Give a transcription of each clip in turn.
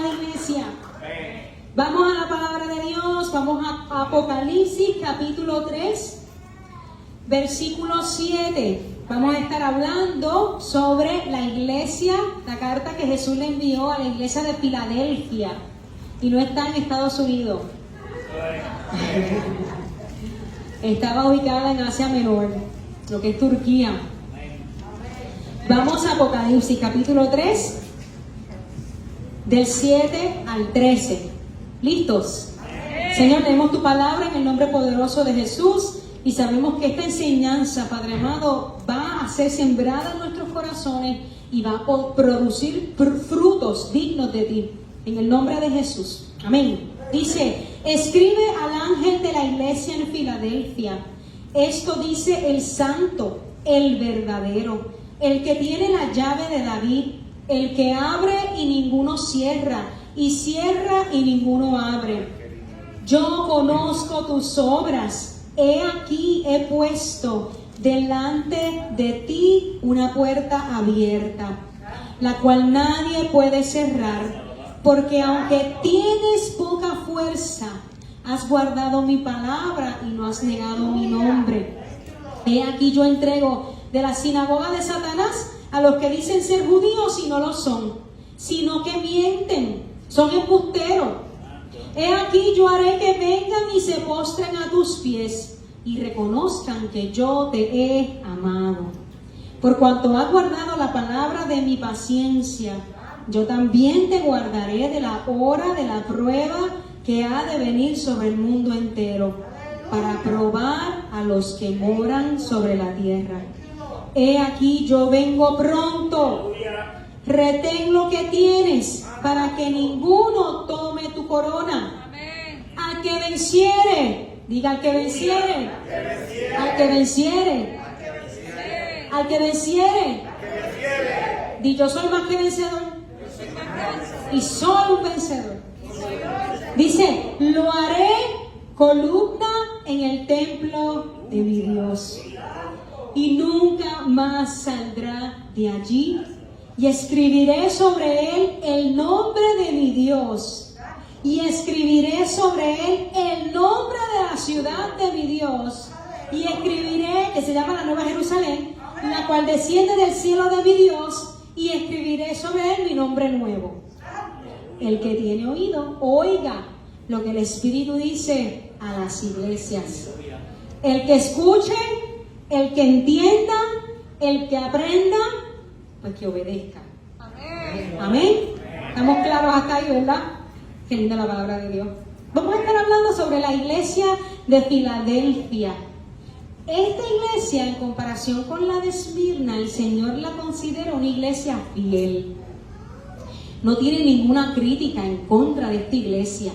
amada iglesia. Vamos a la palabra de Dios, vamos a Apocalipsis capítulo 3, versículo 7. Vamos a estar hablando sobre la iglesia, la carta que Jesús le envió a la iglesia de Filadelfia. Y no está en Estados Unidos. Estaba ubicada en Asia Menor, lo que es Turquía. Vamos a Apocalipsis capítulo 3, del 7 al 13. ¿Listos? Señor, leemos tu palabra en el nombre poderoso de Jesús y sabemos que esta enseñanza, Padre amado, va a ser sembrada en nuestros corazones y va a producir frutos dignos de ti. En el nombre de Jesús. Amén. Dice, escribe al ángel de la iglesia en Filadelfia. Esto dice el santo, el verdadero, el que tiene la llave de David, el que abre y ninguno cierra, y cierra y ninguno abre. Yo conozco tus obras. He aquí he puesto delante de ti una puerta abierta, la cual nadie puede cerrar. Porque aunque tienes poca fuerza, has guardado mi palabra y no has negado mi nombre. He aquí yo entrego de la sinagoga de Satanás a los que dicen ser judíos y no lo son, sino que mienten, son embusteros. He aquí yo haré que vengan y se postren a tus pies y reconozcan que yo te he amado. Por cuanto has guardado la palabra de mi paciencia, yo también te guardaré de la hora de la prueba que ha de venir sobre el mundo entero, para probar a los que moran sobre la tierra. He aquí yo vengo pronto. Retén lo que tienes, para que ninguno tome tu corona. Al que venciere, diga al que venciere, al que venciere, al que venciere, di yo soy más que vencedor. Y soy un vencedor. Dice, lo haré columna en el templo de mi Dios, y nunca más saldrá de allí. Y escribiré sobre él el nombre de mi Dios, y escribiré sobre él el nombre de la ciudad de mi Dios, y escribiré, que se llama la Nueva Jerusalén, la cual desciende del cielo de mi Dios, y escribiré sobre él mi nombre nuevo. El que tiene oído, oiga lo que el Espíritu dice a las iglesias. El que escuche, el que entienda, el que aprenda, pues que obedezca. Amén. Amén. Estamos claros hasta ahí, ¿verdad? Qué linda la palabra de Dios. Vamos a estar hablando sobre la iglesia de Filadelfia. Esta iglesia, en comparación con la de Esmirna, el Señor la considera una iglesia fiel. No tiene ninguna crítica en contra de esta iglesia.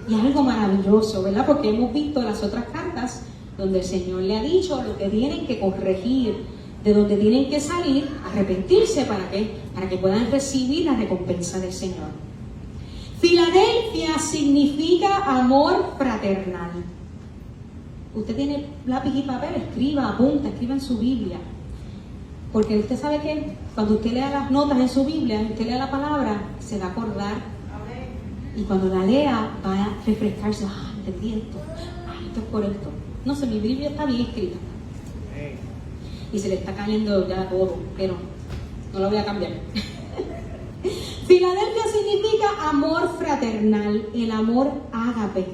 Y es algo maravilloso, ¿verdad? Porque hemos visto las otras cartas donde el Señor le ha dicho lo que tienen que corregir, de donde tienen que salir, arrepentirse, ¿para qué? Para que puedan recibir la recompensa del Señor. Filadelfia significa amor fraternal. Usted tiene lápiz y papel, escriba, apunta, escriba en su Biblia. Porque usted sabe que cuando usted lea las notas en su Biblia, usted lea la palabra, se va a acordar. Y cuando la lea, va a refrescarse. Ah, entendí esto. Ah, esto es por esto. No sé, mi Biblia está bien escrita. Y se le está cayendo ya todo, pero no lo voy a cambiar. Filadelfia significa amor fraternal, el amor ágape.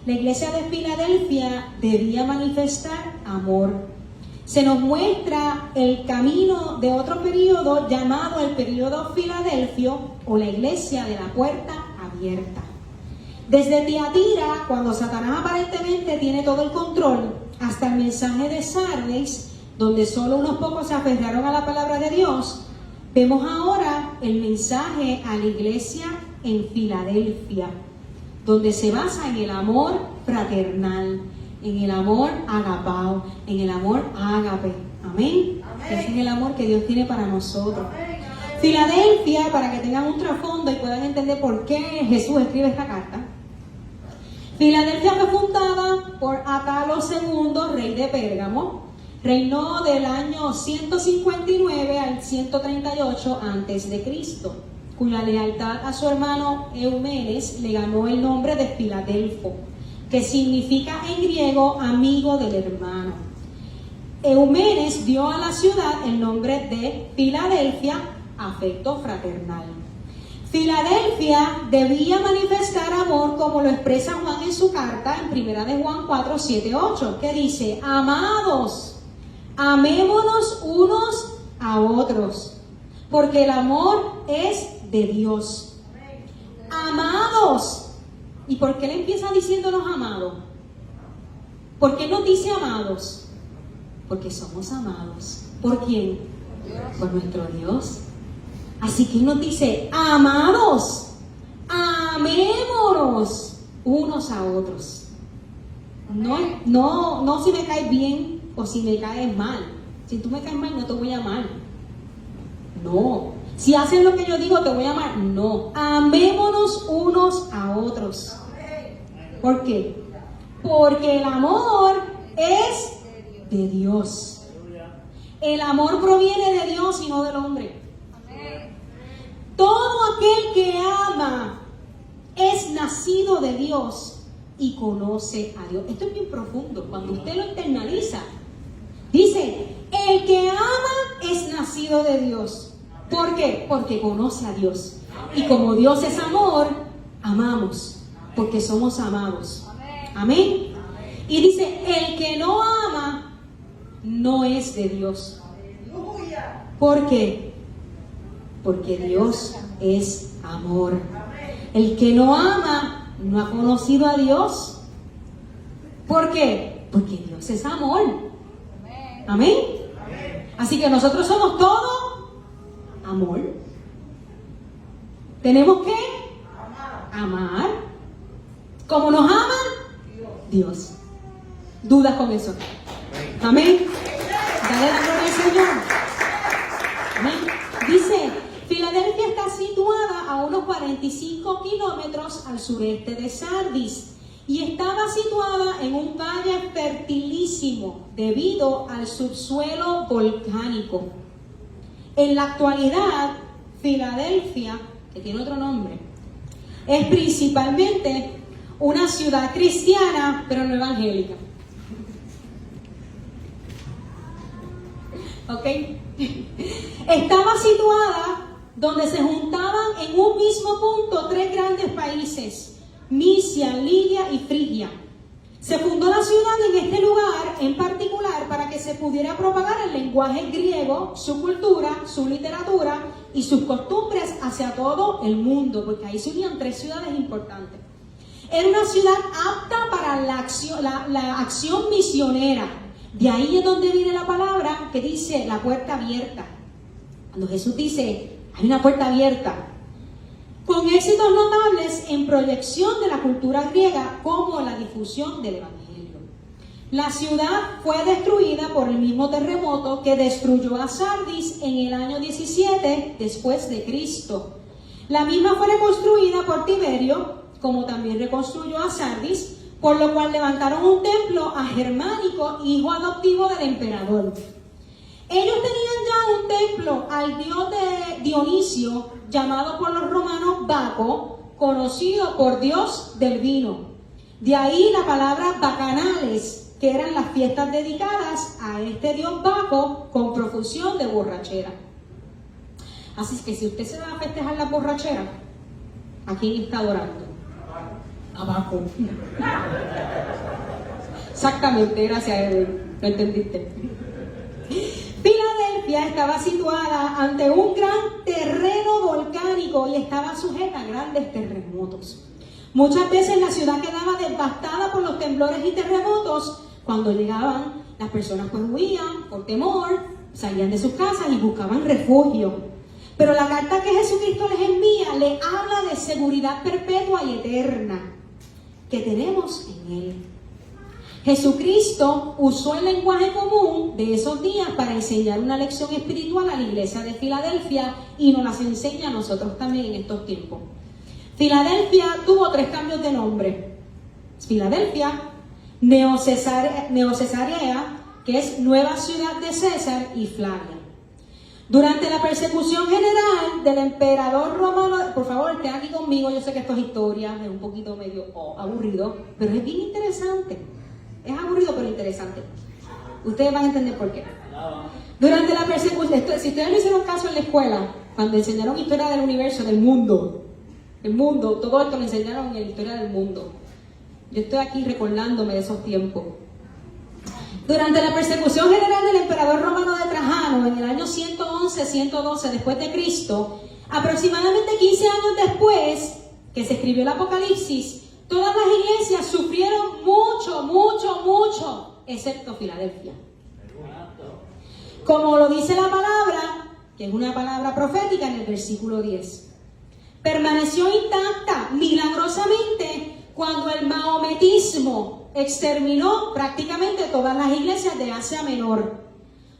La iglesia de Filadelfia debía manifestar amor. Se nos muestra el camino de otro periodo llamado el periodo filadelfio, o la iglesia de la puerta abierta. Desde Tiatira, cuando Satanás aparentemente tiene todo el control, hasta el mensaje de Sardis, donde solo unos pocos se aferraron a la palabra de Dios, vemos ahora el mensaje a la iglesia en Filadelfia, donde se basa en el amor fraternal, en el amor agapao, en el amor ágape. Amén. Ese es el amor que Dios tiene para nosotros. Filadelfia, para que tengan un trasfondo y puedan entender por qué Jesús escribe esta carta. Filadelfia fue fundada por Atalo II, rey de Pérgamo. Reinó del año 159 al 138 a.C. cuya lealtad a su hermano Eumenes le ganó el nombre de Filadelfo, que significa en griego amigo del hermano. Eumenes dio a la ciudad el nombre de Filadelfia, afecto fraternal. Filadelfia debía manifestar amor como lo expresa Juan en su carta en 1 de Juan 4, 7, 8, que dice: amados, amémonos unos a otros, porque el amor es de Dios. Amados. ¿Y por qué le empieza diciéndonos amados? ¿Por qué nos dice amados? Porque somos amados. ¿Por quién? Por nuestro Dios. Así que nos dice: amados, amémonos unos a otros. No si me caes bien o si me caes mal. Si tú me caes mal, no te voy a amar. No. Si haces lo que yo digo, te voy a amar. No. Amémonos unos a otros. ¿Por qué? Porque el amor es de Dios. El amor proviene de Dios y no del hombre. Todo aquel que ama es nacido de Dios y conoce a Dios. Esto es bien profundo. Cuando usted lo internaliza, dice: el que ama es nacido de Dios. ¿Por qué? Porque conoce a Dios. Y como Dios es amor, amamos, porque somos amados. Amén. Y dice: el que no ama no es de Dios. ¿Por qué? Porque Dios es amor. El que no ama no ha conocido a Dios. ¿Por qué? Porque Dios es amor. Amén. Así que nosotros somos todo amor. Tenemos que amar. ¿Cómo nos ama? Dios. ¿Dudas con eso? Amén. Dale la gloria al Señor. Amén. Dice: Filadelfia está situada a unos 45 kilómetros al sureste de Sardis y estaba situada en un valle fertilísimo debido al subsuelo volcánico. En la actualidad, Filadelfia, que tiene otro nombre, es principalmente una ciudad cristiana, pero no evangélica. ¿Ok? Estaba situada donde se juntaban en un mismo punto tres grandes países: Misia, Lidia y Frigia. Se fundó la ciudad en este lugar en particular para que se pudiera propagar el lenguaje griego, su cultura, su literatura y sus costumbres hacia todo el mundo, porque ahí se unían tres ciudades importantes. Era una ciudad apta para la acción misionera. De ahí es donde viene la palabra que dice la puerta abierta. Cuando Jesús dice: hay una puerta abierta, con éxitos notables en proyección de la cultura griega como la difusión del Evangelio. La ciudad fue destruida por el mismo terremoto que destruyó a Sardis en el año 17 después de Cristo. La misma fue reconstruida por Tiberio, como también reconstruyó a Sardis, por lo cual levantaron un templo a Germánico, hijo adoptivo del emperador. Ellos tenían ya un templo al dios de Dionisio, llamado por los romanos Baco, conocido por Dios del vino. De ahí la palabra bacanales, que eran las fiestas dedicadas a este dios Baco con profusión de borrachera. Así que si usted se va a festejar la borrachera, ¿a quién está adorando? A Baco. Exactamente, gracias Edwin, lo entendiste. Filadelfia estaba situada ante un gran terreno volcánico y estaba sujeta a grandes terremotos. Muchas veces la ciudad quedaba devastada por los temblores y terremotos. Cuando llegaban, las personas pues huían por temor, salían de sus casas y buscaban refugio. Pero la carta que Jesucristo les envía le habla de seguridad perpetua y eterna que tenemos en Él. Jesucristo usó el lenguaje común de esos días para enseñar una lección espiritual a la iglesia de Filadelfia y nos las enseña a nosotros también en estos tiempos. Filadelfia tuvo tres cambios de nombre: Filadelfia, Neocesarea, que es nueva ciudad de César, y Flavia. Durante la persecución general del emperador romano, por favor, estén aquí conmigo, yo sé que esto es historia, es un poquito medio aburrido, pero es bien interesante. Es aburrido pero interesante. Ustedes van a entender por qué. Durante la persecución, si ustedes no hicieron caso en la escuela, cuando enseñaron historia del universo, del mundo, todo esto lo enseñaron en la historia del mundo. Yo estoy aquí recordándome de esos tiempos. Durante la persecución general del emperador romano de Trajano, en el año 111-112 después de Cristo, aproximadamente 15 años después que se escribió el Apocalipsis, todas las iglesias sufrieron mucho, excepto Filadelfia. Como lo dice la palabra, que es una palabra profética en el versículo 10. Permaneció intacta milagrosamente cuando el maometismo exterminó prácticamente todas las iglesias de Asia Menor.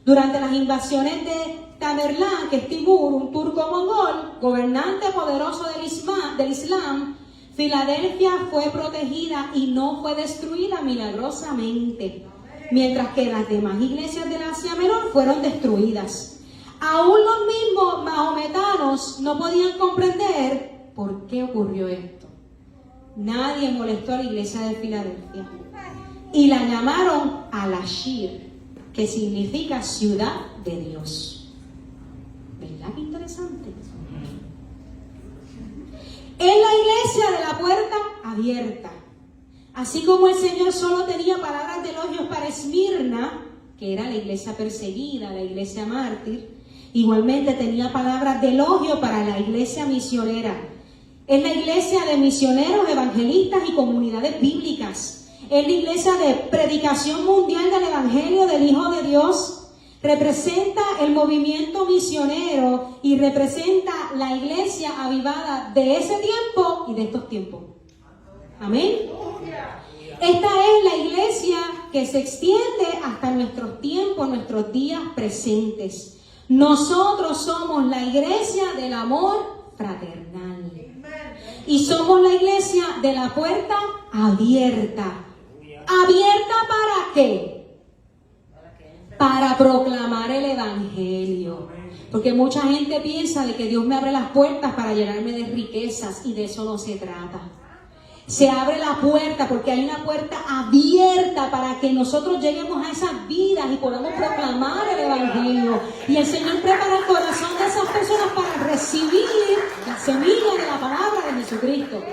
Durante las invasiones de Tamerlán, que es Timur, un turco mongol, gobernante poderoso del Islam, Filadelfia fue protegida y no fue destruida milagrosamente, mientras que las demás iglesias del Asia Menor fueron destruidas. Aún los mismos mahometanos no podían comprender por qué ocurrió esto. Nadie molestó a la iglesia de Filadelfia y la llamaron Al-Ashir, que significa ciudad de Dios. ¿Verdad qué interesante? Es la iglesia de la puerta abierta. Así como el Señor solo tenía palabras de elogios para Esmirna, que era la iglesia perseguida, la iglesia mártir, igualmente tenía palabras de elogio para la iglesia misionera. Es la iglesia de misioneros, evangelistas y comunidades bíblicas. Es la iglesia de predicación mundial del Evangelio del Hijo de Dios. Representa el movimiento misionero y representa la iglesia avivada de ese tiempo y de estos tiempos. Amén. Esta es la iglesia que se extiende hasta nuestros tiempos, nuestros días presentes. Nosotros somos la iglesia del amor fraternal. Y somos la iglesia de la puerta abierta. ¿Abierta para qué? Para proclamar el Evangelio. Porque mucha gente piensa de que Dios me abre las puertas para llenarme de riquezas, y de eso no se trata. Se abre la puerta porque hay una puerta abierta para que nosotros lleguemos a esas vidas y podamos proclamar el Evangelio. Y el Señor prepara el corazón de esas personas para recibir la semilla de la palabra de Jesucristo.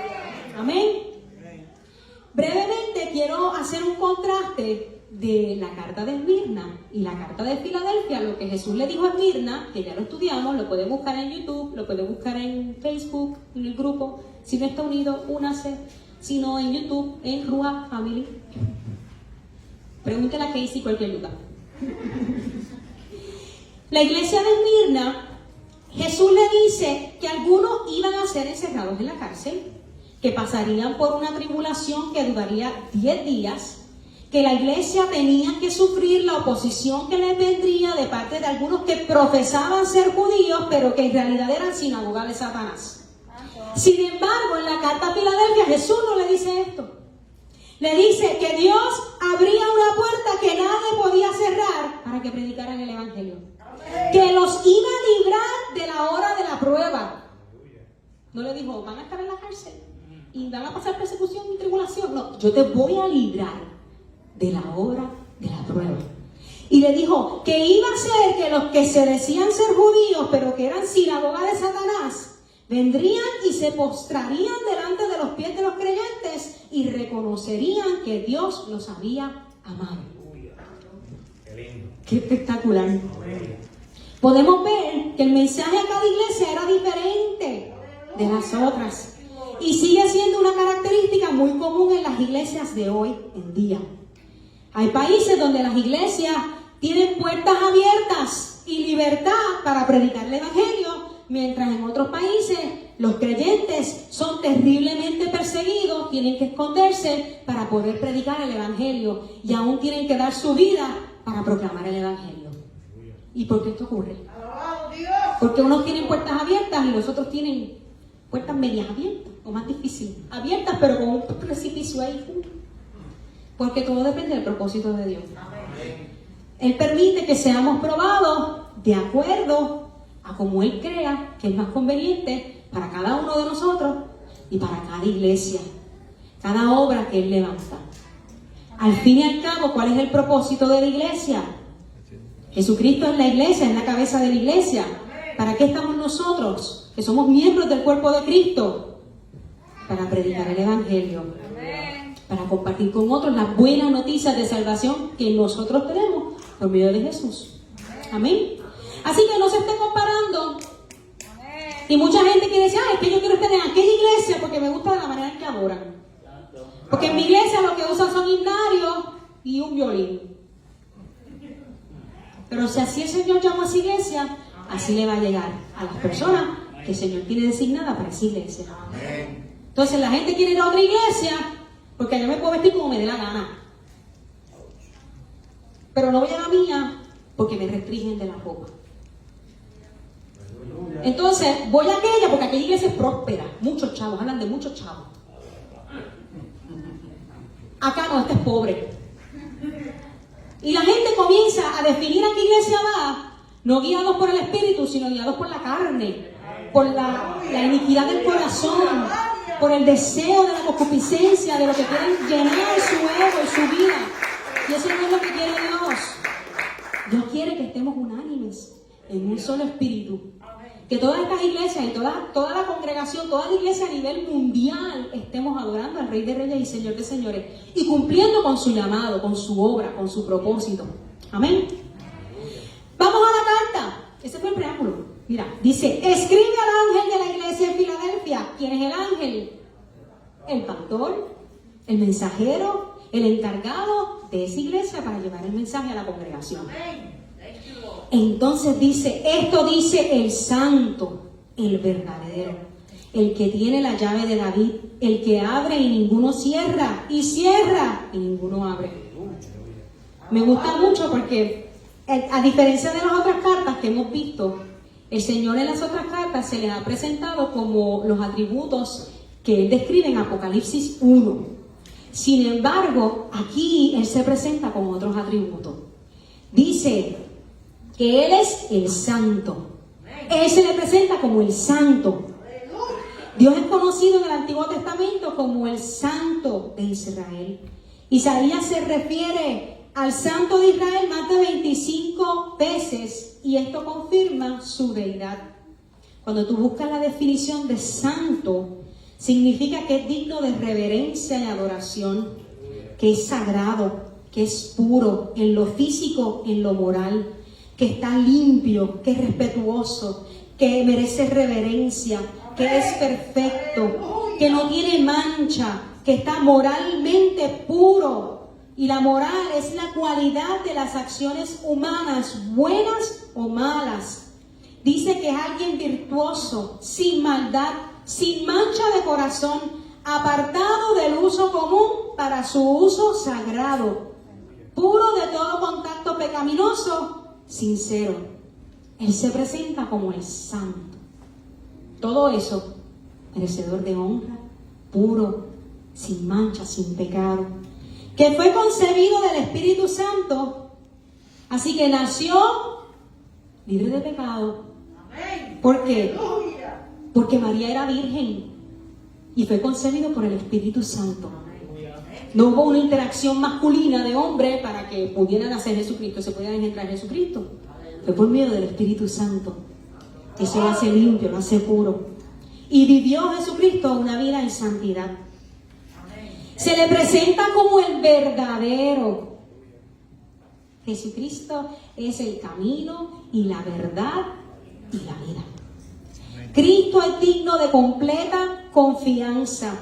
Amén. Brevemente quiero hacer un contraste de la carta de Esmirna y la carta de Filadelfia. Lo que Jesús le dijo a Esmirna, que ya lo estudiamos, lo puede buscar en YouTube, lo puede buscar en Facebook, en el grupo. Si no está unido, únase. Si no, en YouTube, en Ruach Family. Pregúntale a Casey cualquier duda. La iglesia de Esmirna, Jesús le dice que algunos iban a ser encerrados en la cárcel, que pasarían por una tribulación que duraría 10 días, que la iglesia tenía que sufrir la oposición que les vendría de parte de algunos que profesaban ser judíos, pero que en realidad eran sinagoga de Satanás. Sin embargo, en la carta a Filadelfia, Jesús no le dice esto. Le dice que Dios abría una puerta que nadie podía cerrar para que predicaran el Evangelio. Que los iba a librar de la hora de la prueba. No le dijo, van a estar en la cárcel y van a pasar persecución y tribulación. No, yo te voy a librar de la hora de la prueba. Y le dijo que iba a ser que los que se decían ser judíos, pero que eran sinagoga de Satanás, vendrían y se postrarían delante de los pies de los creyentes y reconocerían que Dios los había amado. ¡Qué espectacular! Podemos ver que el mensaje a cada iglesia era diferente de las otras y sigue siendo una característica muy común en las iglesias de hoy en día. Hay países donde las iglesias tienen puertas abiertas y libertad para predicar el Evangelio, mientras en otros países los creyentes son terriblemente perseguidos, tienen que esconderse para poder predicar el Evangelio y aún tienen que dar su vida para proclamar el Evangelio. ¿Y por qué esto ocurre? Porque unos tienen puertas abiertas y los otros tienen puertas medias abiertas o más difíciles, abiertas pero con un precipicio ahí. Porque todo depende del propósito de Dios. Él permite que seamos probados de acuerdo a como Él crea que es más conveniente para cada uno de nosotros y para cada iglesia, cada obra que Él levanta. Al fin y al cabo, ¿cuál es el propósito de la iglesia? Jesucristo es la iglesia, es la cabeza de la iglesia. ¿Para qué estamos nosotros, que somos miembros del cuerpo de Cristo? Para predicar el Evangelio, para compartir con otros las buenas noticias de salvación que nosotros tenemos por medio de Jesús. Amén. Así que no se esté comparando. Y mucha gente quiere decir, es que yo quiero estar en aquella iglesia porque me gusta la manera en que adoran. Porque en mi iglesia lo que usan son himnarios y un violín. Pero si así el Señor llama a esa iglesia, así le va a llegar a las personas que el Señor tiene designada para esa iglesia. Entonces la gente quiere ir a otra iglesia porque yo me puedo vestir como me dé la gana. Pero no voy a la mía porque me restringen de la ropa. Entonces voy a aquella porque aquella iglesia es próspera. Muchos chavos, hablan de muchos chavos. Acá no, este es pobre. Y la gente comienza a definir a qué iglesia va, no guiados por el Espíritu, sino guiados por la carne, por la iniquidad del corazón, por el deseo de la concupiscencia, de lo que quieren llenar su ego y su vida. Y eso no es lo que quiere Dios. Dios quiere que estemos unánimes en un solo espíritu. Que todas estas iglesias y toda la congregación, toda la iglesia a nivel mundial estemos adorando al Rey de Reyes y Señor de Señores y cumpliendo con su llamado, con su obra, con su propósito. Amén. Vamos a la carta. Ese fue el preámbulo. Mira, dice, escribe al ángel de la iglesia en Filadelfia. ¿Quién es el ángel? El pastor, el mensajero, el encargado de esa iglesia para llevar el mensaje a la congregación. Entonces dice, esto dice el santo, el verdadero, el que tiene la llave de David, el que abre y ninguno cierra, y cierra y ninguno abre. Me gusta mucho porque, a diferencia de las otras cartas que hemos visto, el Señor en las otras cartas se les ha presentado como los atributos que Él describe en Apocalipsis 1. Sin embargo, aquí Él se presenta con otros atributos. Dice que Él es el santo. Él se le presenta como el santo. Dios es conocido en el Antiguo Testamento como el santo de Israel. Isaías se refiere al santo de Israel más de 25 veces y esto confirma su deidad. Cuando tú buscas la definición de santo, significa que es digno de reverencia y adoración, que es sagrado, que es puro en lo físico, en lo moral, que está limpio, que es respetuoso, que merece reverencia, que es perfecto, que no tiene mancha, que está moralmente puro. Y la moral es la cualidad de las acciones humanas, buenas o malas. Dice que es alguien virtuoso, sin maldad, sin mancha de corazón, apartado del uso común para su uso sagrado, puro de todo contacto pecaminoso, sincero. Él se presenta como el santo. Todo eso, merecedor de honra, puro, sin mancha, sin pecado, que fue concebido del Espíritu Santo, así que nació libre de pecado. ¿Por qué? Porque María era virgen y fue concebido por el Espíritu Santo. No hubo una interacción masculina de hombre para que pudieran hacer Jesucristo, se pudieran engendrar Jesucristo. Fue por medio del Espíritu Santo. Eso lo hace limpio, lo hace puro. Y vivió Jesucristo una vida en santidad. Se le presenta como el verdadero. Jesucristo es el camino y la verdad y la vida. Cristo es digno de completa confianza.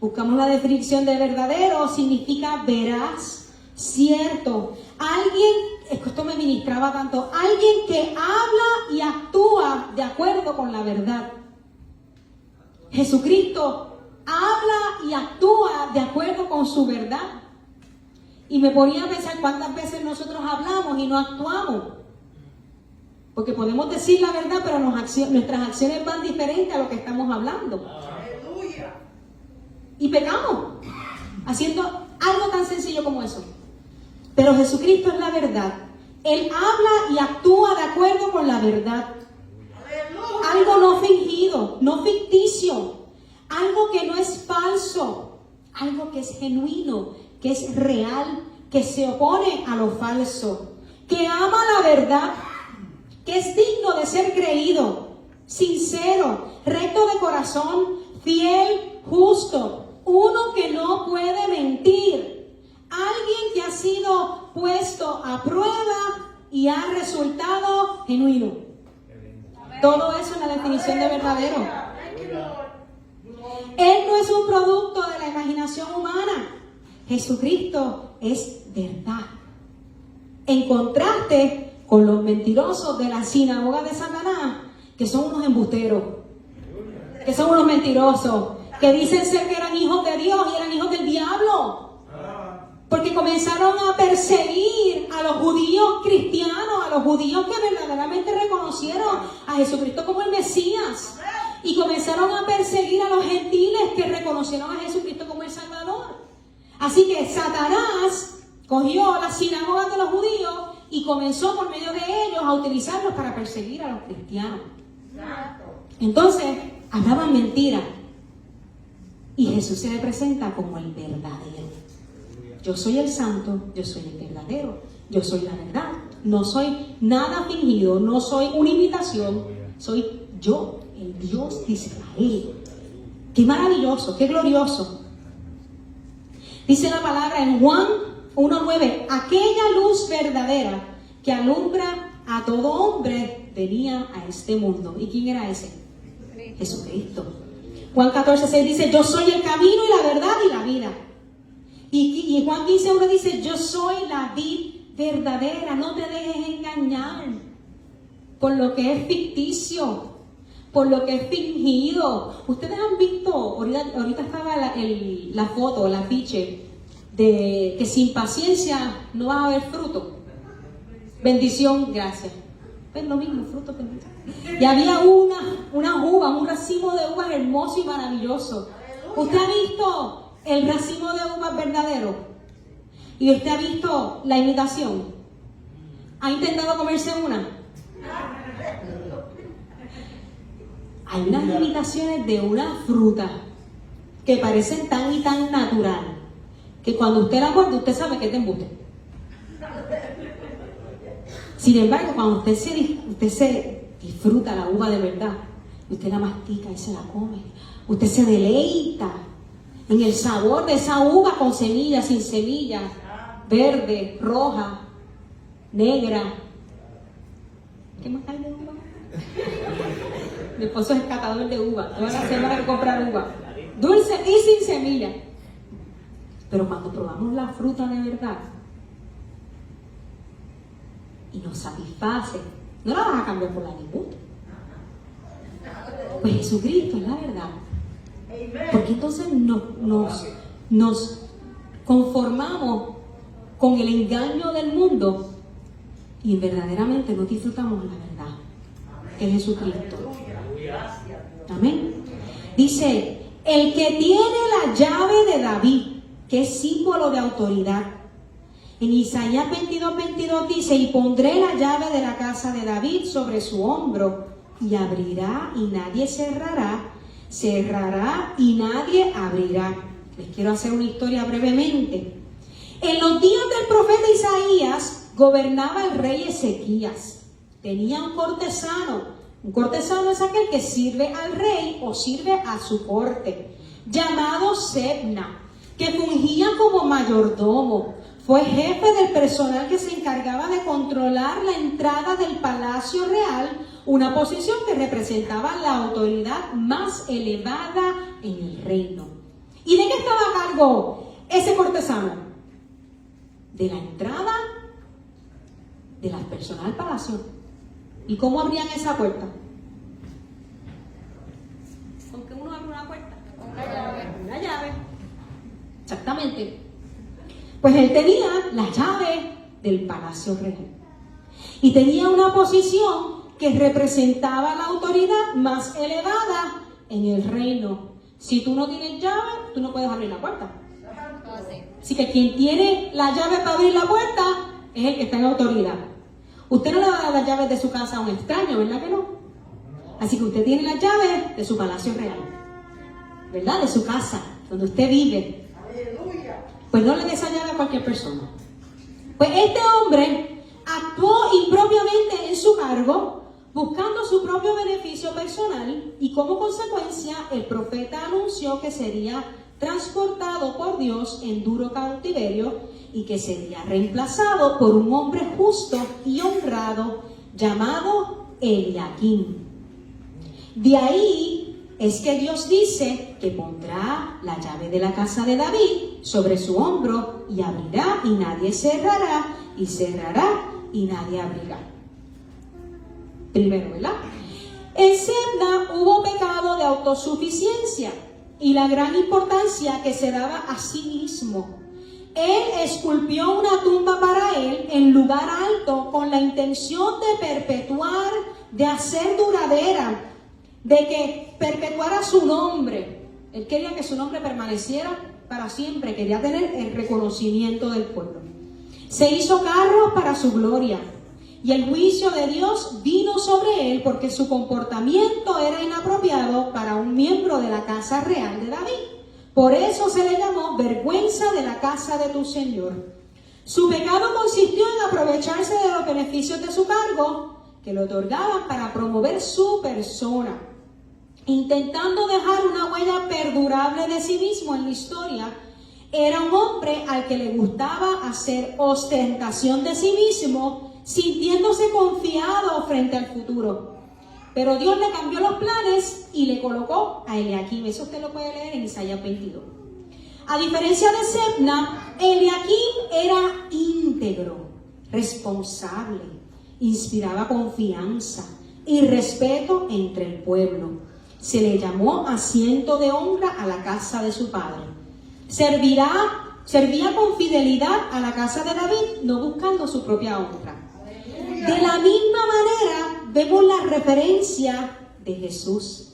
Buscamos la definición de verdadero, significa veraz, cierto. Alguien, esto me ministraba tanto, alguien que habla y actúa de acuerdo con la verdad. Jesucristo habla y actúa de acuerdo con su verdad. Y me ponía a pensar cuántas veces nosotros hablamos y no actuamos. Porque podemos decir la verdad, pero nuestras acciones van diferentes a lo que estamos hablando. ¡Aleluya! Y pecamos, haciendo algo tan sencillo como eso. Pero Jesucristo es la verdad. Él habla y actúa de acuerdo con la verdad. algo no fingido, no ficticio, algo que no es falso, algo que es genuino, que es real, que se opone a lo falso, que ama la verdad, que es digno de ser creído, sincero, recto de corazón, fiel, justo, uno que no puede mentir, alguien que ha sido puesto a prueba y ha resultado genuino. Todo eso es la definición de verdadero. Él no es un producto de la imaginación humana. Jesucristo es verdad. En contraste con los mentirosos de la sinagoga de Satanás, que son unos embusteros, que son unos mentirosos, que dicen ser que eran hijos de Dios y eran hijos del diablo. Porque comenzaron a perseguir a los judíos cristianos, a los judíos que verdaderamente reconocieron a Jesucristo como el Mesías. Y comenzaron a perseguir a los gentiles que reconocieron a Jesucristo como el Salvador. Así que Satanás cogió las sinagogas de los judíos y comenzó por medio de ellos a utilizarlos para perseguir a los cristianos. Entonces, hablaban mentira. Y Jesús se le presenta como el verdadero. Yo soy el santo, yo soy el verdadero, yo soy la verdad. No soy nada fingido, no soy una imitación, soy yo, el Dios de Israel. Qué maravilloso, qué glorioso. Dice la palabra en Juan 1:9, aquella luz verdadera que alumbra a todo hombre venía a este mundo. ¿Y quién era ese? Jesucristo. Juan 14:6 dice, yo soy el camino y la verdad y la vida. Y Juan 15:1 dice, yo soy la vid verdadera, no te dejes engañar por lo que es ficticio, por lo que es fingido. Ustedes han visto, ahorita estaba la foto, el afiche, de que sin paciencia no va a haber fruto. Bendición, gracias. Es lo mismo, fruto, bendición. Y había unas uvas, un racimo de uvas hermoso y maravilloso. ¿Usted ha visto el racimo de uvas verdadero? ¿Y usted ha visto la imitación? ¿Ha intentado comerse una? Hay unas imitaciones de una fruta que parecen tan y tan natural que cuando usted la muerde, usted sabe que es de embuste. Sin embargo, cuando usted se disfruta la uva de verdad, usted la mastica y se la come, usted se deleita en el sabor de esa uva con semillas, sin semillas, verde, roja, negra. ¿Qué más hay de uva? Mi esposo es catador de uva. Toda la semana hay que comprar uva. Dulce y sin semilla. Pero cuando probamos la fruta de verdad y nos satisface, no la vas a cambiar por la ninguna. Pues Jesucristo es la verdad. Porque entonces nos conformamos con el engaño del mundo y verdaderamente no disfrutamos la verdad, que es Jesucristo. Amén. Dice, el que tiene la llave de David, que es símbolo de autoridad. En Isaías 22:22 dice, y pondré la llave de la casa de David sobre su hombro, y abrirá y nadie cerrará, cerrará y nadie abrirá. Les quiero hacer una historia brevemente. En los días del profeta Isaías gobernaba el rey Ezequías. Tenía un cortesano. Un cortesano es aquel que sirve al rey o sirve a su corte, llamado Sebna, que fungía como mayordomo. Fue jefe del personal que se encargaba de controlar la entrada del palacio real, una posición que representaba la autoridad más elevada en el reino. ¿Y de qué estaba a cargo ese cortesano? De la entrada de las personas al palacio. ¿Y cómo abrían esa puerta? ¿Con qué uno abre una puerta? Con una llave. Una llave. Exactamente. Pues él tenía la llave del palacio real. Y tenía una posición que representaba la autoridad más elevada en el reino. Si tú no tienes llave, tú no puedes abrir la puerta. Así que quien tiene la llave para abrir la puerta es el que está en autoridad. Usted no le va a dar las llaves de su casa a un extraño, ¿verdad que no? Así que usted tiene las llaves de su palacio real, ¿verdad? De su casa, donde usted vive. Pues no le dé esa llave a cualquier persona. Pues este hombre actuó impropiamente en su cargo, buscando su propio beneficio personal, y como consecuencia el profeta anunció que sería transportado por Dios en duro cautiverio y que sería reemplazado por un hombre justo y honrado llamado Eliaquim. De ahí es que Dios dice que pondrá la llave de la casa de David sobre su hombro y abrirá y nadie cerrará, y cerrará y nadie abrirá. Primero, ¿verdad? En Sebna hubo pecado de autosuficiencia y la gran importancia que se daba a sí mismo. Él esculpió una tumba para él en lugar alto con la intención de perpetuar, de hacer duradera, de que perpetuara su nombre. Él quería que su nombre permaneciera para siempre, quería tener el reconocimiento del pueblo. Se hizo carros para su gloria. Y el juicio de Dios vino sobre él porque su comportamiento era inapropiado para un miembro de la casa real de David. Por eso se le llamó vergüenza de la casa de tu Señor. Su pecado consistió en aprovecharse de los beneficios de su cargo que le otorgaban para promover su persona, intentando dejar una huella perdurable de sí mismo en la historia. Era un hombre al que le gustaba hacer ostentación de sí mismo, sintiéndose confiado frente al futuro. Pero Dios le cambió los planes y le colocó a Eliaquim. Eso usted lo puede leer en Isaías 22. A diferencia de Sebna, Eliaquim era íntegro, responsable, inspiraba confianza y respeto entre el pueblo. Se le llamó asiento de honra a la casa de su padre. Servía con fidelidad a la casa de David, no buscando su propia honra. De la misma manera vemos la referencia de Jesús,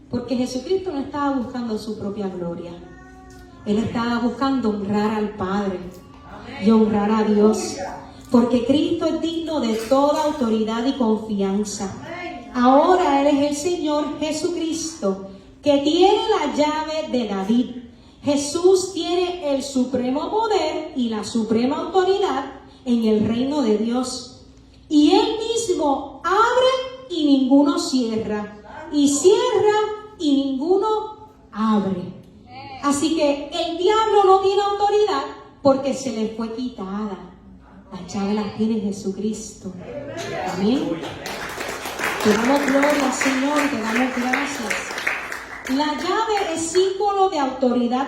porque Jesucristo no estaba buscando su propia gloria. Él estaba buscando honrar al Padre y honrar a Dios, porque Cristo es digno de toda autoridad y confianza. Ahora Él es el Señor Jesucristo, que tiene la llave de David. Jesús tiene el supremo poder y la suprema autoridad en el reino de Dios. Y Él mismo abre y ninguno cierra, y cierra y ninguno abre. Así que el diablo no tiene autoridad porque se le fue quitada. La llave la tiene Jesucristo. Amén. Te damos gloria, Señor, te damos gracias. La llave es símbolo de autoridad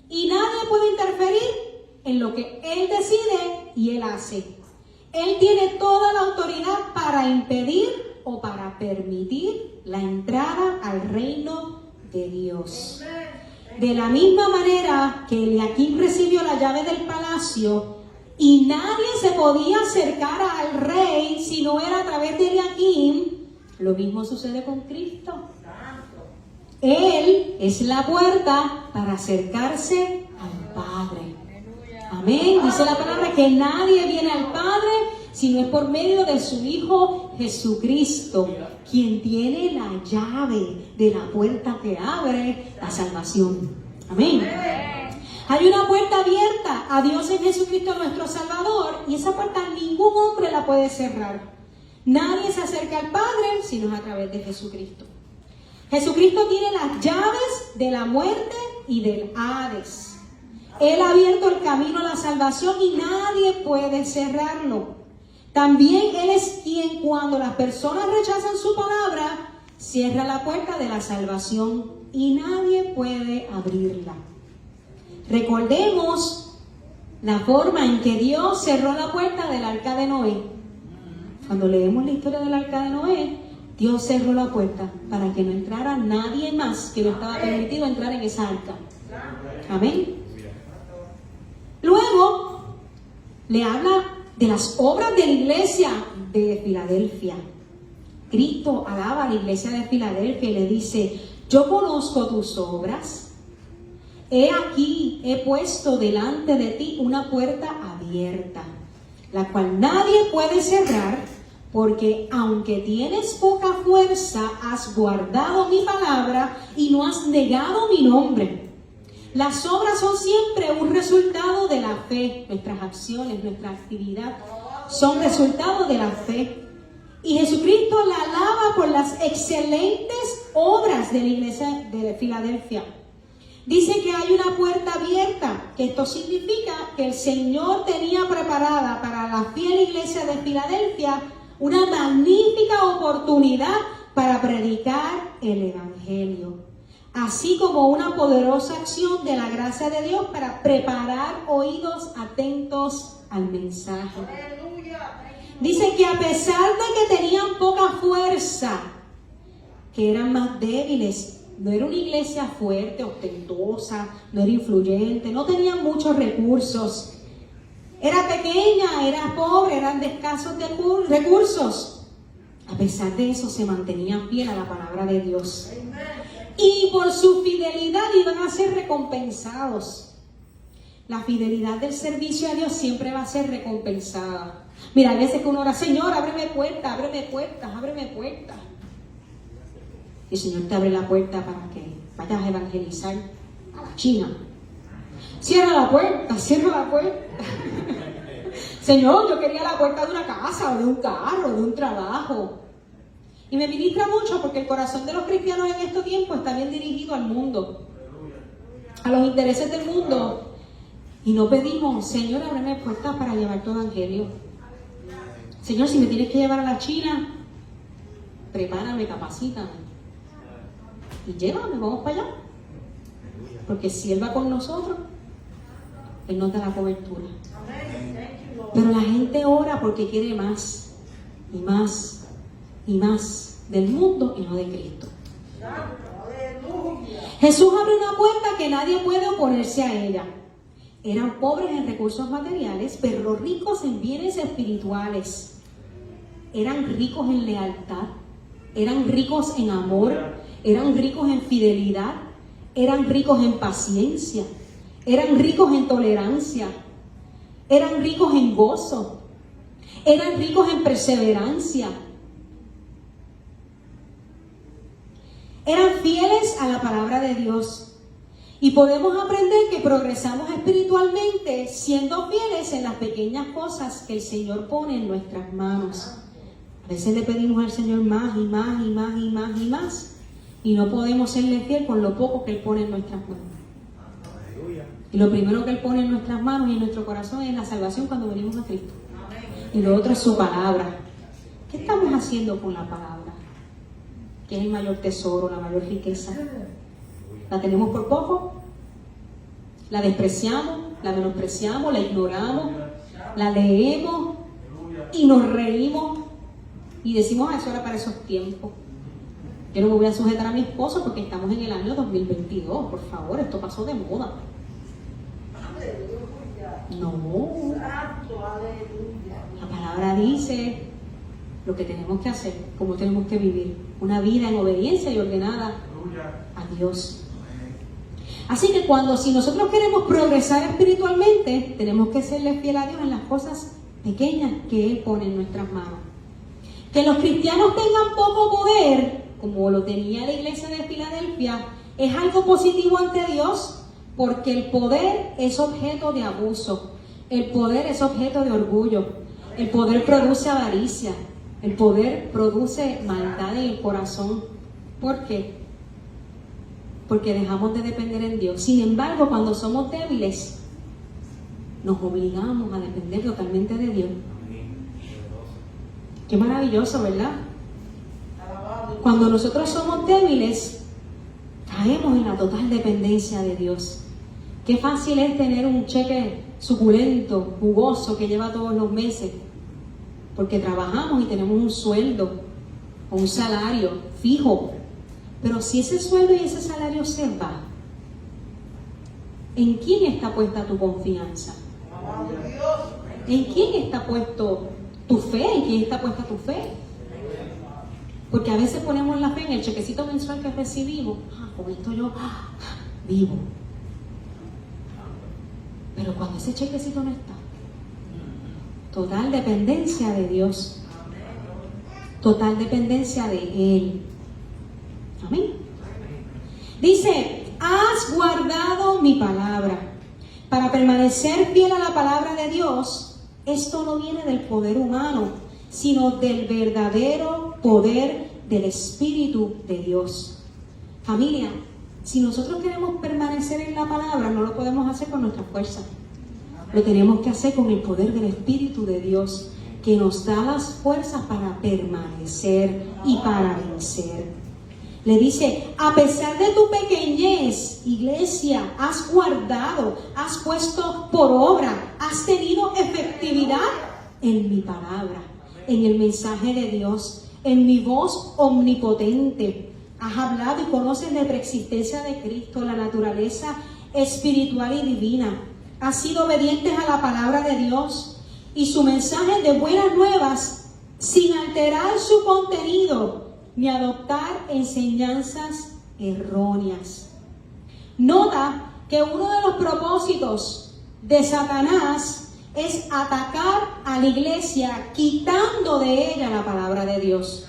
y nadie puede interferir en lo que Él decide y Él hace. Él tiene toda la autoridad para impedir o para permitir la entrada al reino de Dios. De la misma manera que Eliaquim recibió la llave del palacio y nadie se podía acercar al rey si no era a través de Eliaquim, lo mismo sucede con Cristo. Él es la puerta para acercarse al Padre. Amén. Dice la palabra que nadie viene al Padre sino es por medio de su Hijo Jesucristo, quien tiene la llave de la puerta que abre la salvación. Amén. Hay una puerta abierta a Dios en Jesucristo nuestro Salvador, y esa puerta ningún hombre la puede cerrar. Nadie se acerca al Padre sino a través de Jesucristo. Jesucristo tiene las llaves de la muerte y del Hades. Él ha abierto el camino a la salvación y nadie puede cerrarlo. También Él es quien, cuando las personas rechazan su palabra, cierra la puerta de la salvación y nadie puede abrirla. Recordemos la forma en que Dios cerró la puerta del arca de Noé. Cuando leemos la historia del arca de Noé, Dios cerró la puerta para que no entrara nadie más que no estaba permitido entrar en esa arca. Amén. Luego le habla de las obras de la iglesia de Filadelfia. Cristo alaba a la iglesia de Filadelfia y le dice: yo conozco tus obras. He aquí, he puesto delante de ti una puerta abierta, la cual nadie puede cerrar, porque aunque tienes poca fuerza, has guardado mi palabra y no has negado mi nombre. Las obras son siempre un resultado de la fe. Nuestras acciones, nuestra actividad son resultados de la fe. Y Jesucristo la alaba por las excelentes obras de la iglesia de Filadelfia. Dice que hay una puerta abierta, que esto significa que el Señor tenía preparada para la fiel iglesia de Filadelfia una magnífica oportunidad para predicar el Evangelio, así como una poderosa acción de la gracia de Dios para preparar oídos atentos al mensaje. Dice que a pesar de que tenían poca fuerza, que eran más débiles, no era una iglesia fuerte, ostentosa, no era influyente, no tenían muchos recursos. Era pequeña, era pobre, eran de escasos recursos. A pesar de eso se mantenían fiel a la palabra de Dios. Y por su fidelidad iban a ser recompensados. La fidelidad del servicio a Dios siempre va a ser recompensada. Mira, hay veces que uno ora, Señor, ábreme puertas, ábreme puertas, ábreme puertas. Y el Señor te abre la puerta para que vayas a evangelizar a la China. Cierra la puerta, cierra la puerta. Señor, yo quería la puerta de una casa, o de un carro, de un trabajo. Y me ministra mucho porque el corazón de los cristianos en estos tiempos está bien dirigido al mundo, a los intereses del mundo. Y no pedimos, Señor, ábreme puertas para llevar tu evangelio. Señor, si me tienes que llevar a la China, prepárame, capacítame. Y llévame, vamos para allá. Porque si Él va con nosotros, Él nos da la cobertura. Pero la gente ora porque quiere más y más y más del mundo y no de Cristo. Jesús abre una puerta que nadie puede oponerse a ella. Eran pobres en recursos materiales, pero ricos en bienes espirituales. Eran ricos en lealtad, eran ricos en amor, eran ricos en fidelidad, eran ricos en paciencia, eran ricos en tolerancia, eran ricos en gozo, eran ricos en perseverancia. Eran fieles a la palabra de Dios. Y podemos aprender que progresamos espiritualmente siendo fieles en las pequeñas cosas que el Señor pone en nuestras manos. A veces le pedimos al Señor más y más y más y más y más. Y no podemos serle fiel con lo poco que Él pone en nuestras manos. Y lo primero que Él pone en nuestras manos y en nuestro corazón es la salvación cuando venimos a Cristo. Y lo otro es su palabra. ¿Qué estamos haciendo con la palabra? ¿Qué es el mayor tesoro, la mayor riqueza? ¿La tenemos por poco? ¿La despreciamos? ¿La menospreciamos? ¿La ignoramos? ¿La leemos? Y nos reímos y decimos, eso era para esos tiempos. Yo no me voy a sujetar a mi esposo porque estamos en el año 2022. Por favor, esto pasó de moda. No. La palabra dice lo que tenemos que hacer, cómo tenemos que vivir. Una vida en obediencia y ordenada a Dios. Así que si nosotros queremos progresar espiritualmente, tenemos que serle fiel a Dios en las cosas pequeñas que Él pone en nuestras manos. Que los cristianos tengan poco poder, como lo tenía la iglesia de Filadelfia, es algo positivo ante Dios, porque el poder es objeto de abuso, el poder es objeto de orgullo, el poder produce avaricia, el poder produce maldad en el corazón. ¿Por qué? Porque dejamos de depender en Dios. Sin embargo, cuando somos débiles, nos obligamos a depender totalmente de Dios. Qué maravilloso, ¿verdad? Cuando nosotros somos débiles, caemos en la total dependencia de Dios. Qué fácil es tener un cheque suculento, jugoso, que lleva todos los meses, porque trabajamos y tenemos un sueldo o un salario fijo. Pero si ese sueldo y ese salario se va, ¿en quién está puesta tu confianza? ¿En quién está puesto tu fe? ¿En quién está puesta tu fe? Porque a veces ponemos la fe en el chequecito mensual que recibimos. Con esto yo vivo. Pero cuando ese chequecito no está, total dependencia de Dios. Total dependencia de Él. Amén. Dice, has guardado mi palabra. Para permanecer fiel a la palabra de Dios, esto no viene del poder humano, sino del verdadero poder del Espíritu de Dios. Familia, si nosotros queremos permanecer en la palabra, no lo podemos hacer con nuestra fuerza. Lo tenemos que hacer con el poder del Espíritu de Dios, que nos da las fuerzas para permanecer y para vencer. Le dice, a pesar de tu pequeñez, iglesia, has guardado, has puesto por obra, has tenido efectividad en mi palabra, en el mensaje de Dios, en mi voz omnipotente. Has hablado y conoces la preexistencia de Cristo, la naturaleza espiritual y divina. Has sido obedientes a la palabra de Dios y su mensaje de buenas nuevas, sin alterar su contenido ni adoptar enseñanzas erróneas. Nota que uno de los propósitos de Satanás es atacar a la iglesia quitando de ella la palabra de Dios,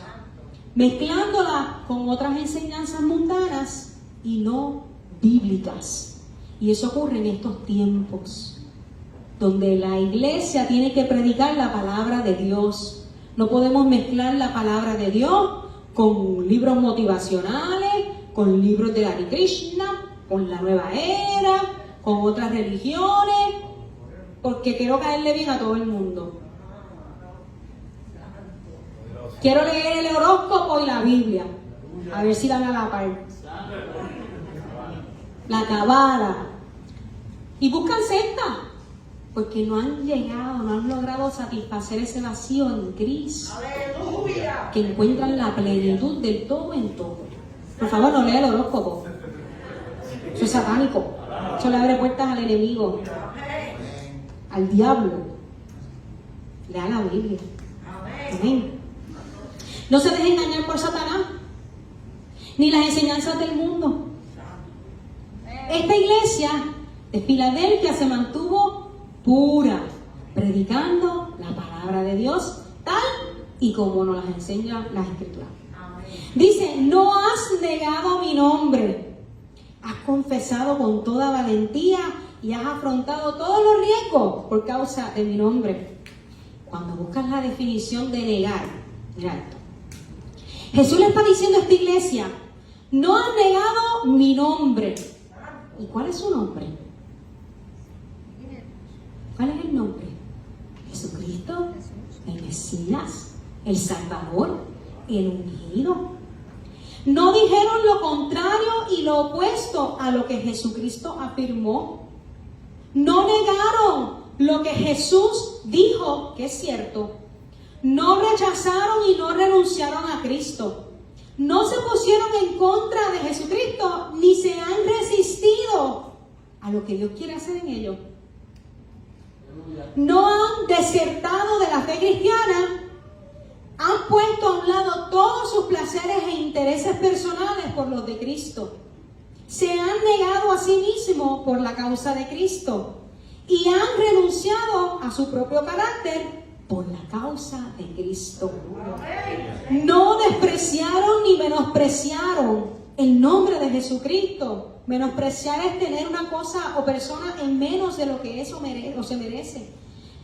mezclándola con otras enseñanzas mundanas y no bíblicas. Y eso ocurre en estos tiempos, donde la iglesia tiene que predicar la palabra de Dios. No podemos mezclar la palabra de Dios con libros motivacionales, con libros de Hare Krishna, con la nueva era, con otras religiones, porque quiero caerle bien a todo el mundo. Quiero leer el horóscopo y la Biblia, a ver si dan a la par. La cabala. Y buscan secta, porque no han llegado, no han logrado satisfacer ese vacío en Cristo. ¡Aleluya! Que encuentran la plenitud del todo en todo. Por favor, no lea el horóscopo. Eso es satánico. Eso le abre puertas al enemigo, al diablo. Lea la Biblia. Amén. No se deje engañar por Satanás, ni las enseñanzas del mundo. Esta iglesia de Filadelfia se mantuvo pura, predicando la palabra de Dios tal y como nos las enseña las Escrituras. Dice, no has negado mi nombre, has confesado con toda valentía y has afrontado todos los riesgos por causa de mi nombre. Cuando buscas la definición de negar, mira esto. Jesús le está diciendo a esta iglesia, no has negado mi nombre. ¿Y cuál es su nombre? ¿Cuál es el nombre? Jesucristo, el Mesías, el Salvador, el ungido. No dijeron lo contrario y lo opuesto a lo que Jesucristo afirmó. No negaron lo que Jesús dijo que es cierto. No rechazaron y no renunciaron a Cristo. No se pusieron en contra de Jesucristo ni se han resistido a lo que Dios quiere hacer en ellos. No han desertado de la fe cristiana, han puesto a un lado todos sus placeres e intereses personales por los de Cristo. Se han negado a sí mismos por la causa de Cristo y han renunciado a su propio carácter por la causa de Cristo. No despreciaron ni menospreciaron el nombre de Jesucristo. Menospreciar es tener una cosa o persona en menos de lo que eso merece o se merece.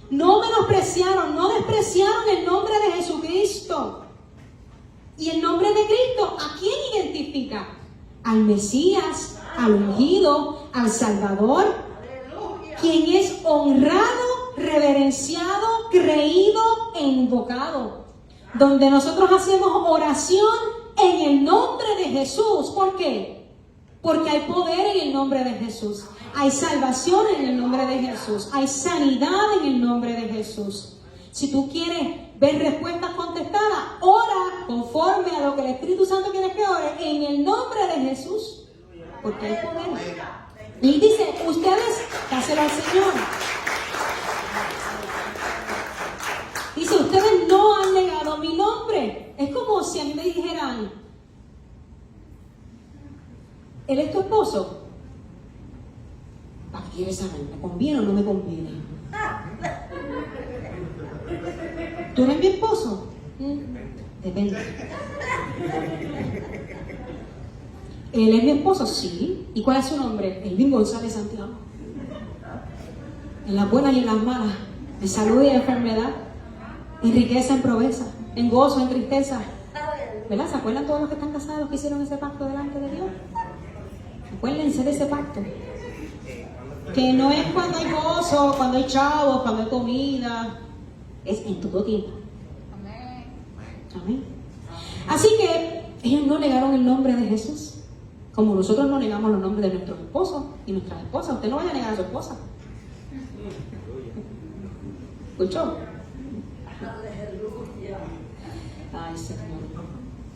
No menospreciaron, no despreciaron el nombre de Jesucristo. Y el nombre de Cristo, ¿a quién identifica? Al Mesías, al ungido, al Salvador, quien es honrado, reverenciado, creído e invocado. Donde nosotros hacemos oración en el nombre de Jesús. ¿Por qué? Porque hay poder en el nombre de Jesús. Hay salvación en el nombre de Jesús. Hay sanidad en el nombre de Jesús. Si tú quieres ver respuestas contestadas, ora conforme a lo que el Espíritu Santo quiere que ore en el nombre de Jesús. Porque hay poder. Y dice, ustedes, dáselo al Señor. Dice, ustedes no han negado mi nombre. Es como si a mí me dijeran, ¿él es tu esposo? ¿Para qué quieres saber? ¿Me conviene o no me conviene? ¿Tú eres mi esposo? Depende. ¿Él es mi esposo? Sí. ¿Y cuál es su nombre? Elvin González Santiago. En las buenas y en las malas, en salud y en enfermedad, en riqueza, en pobreza, en gozo, en tristeza. ¿Verdad? ¿Se acuerdan todos los que están casados que hicieron ese pacto delante de Dios? Acuérdense de ese pacto. Que no es cuando hay gozo, cuando hay chavos, cuando hay comida. Es en todo tiempo. Amén. Así que ellos no negaron el nombre de Jesús, como nosotros no negamos los nombres de nuestros esposos y nuestras esposas. Usted no vaya a negar a su esposa. ¿Escuchó? Ay, Señor.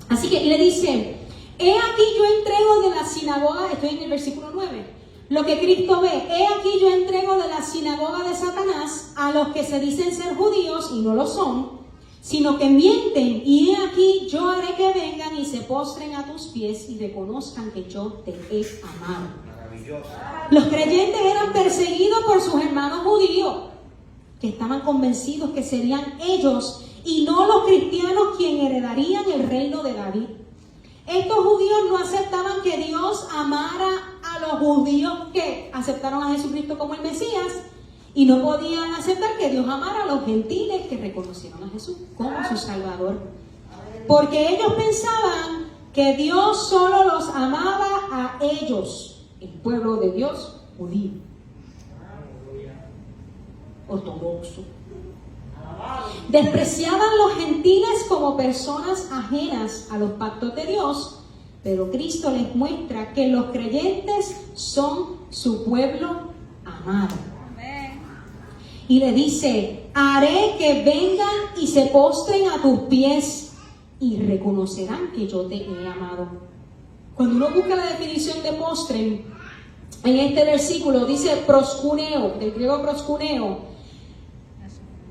Así que le dice: he aquí yo entrego de la sinagoga, estoy en el versículo 9, lo que Cristo ve, he aquí yo entrego de la sinagoga de Satanás a los que se dicen ser judíos y no lo son, sino que mienten, y he aquí yo haré que vengan y se postren a tus pies y reconozcan que yo te he amado. Los creyentes eran perseguidos por sus hermanos judíos, que estaban convencidos que serían ellos y no los cristianos quienes heredarían el reino de David. Estos judíos no aceptaban que Dios amara a los judíos que aceptaron a Jesucristo como el Mesías, y no podían aceptar que Dios amara a los gentiles que reconocieron a Jesús como su Salvador, porque ellos pensaban que Dios solo los amaba a ellos, el pueblo de Dios judío, ortodoxo. Despreciaban los gentiles como personas ajenas a los pactos de Dios, pero Cristo les muestra que los creyentes son su pueblo amado. Y le dice: haré que vengan y se postren a tus pies y reconocerán que yo te he amado. Cuando uno busca la definición de postren, en este versículo dice proskuneo, del griego proskuneo.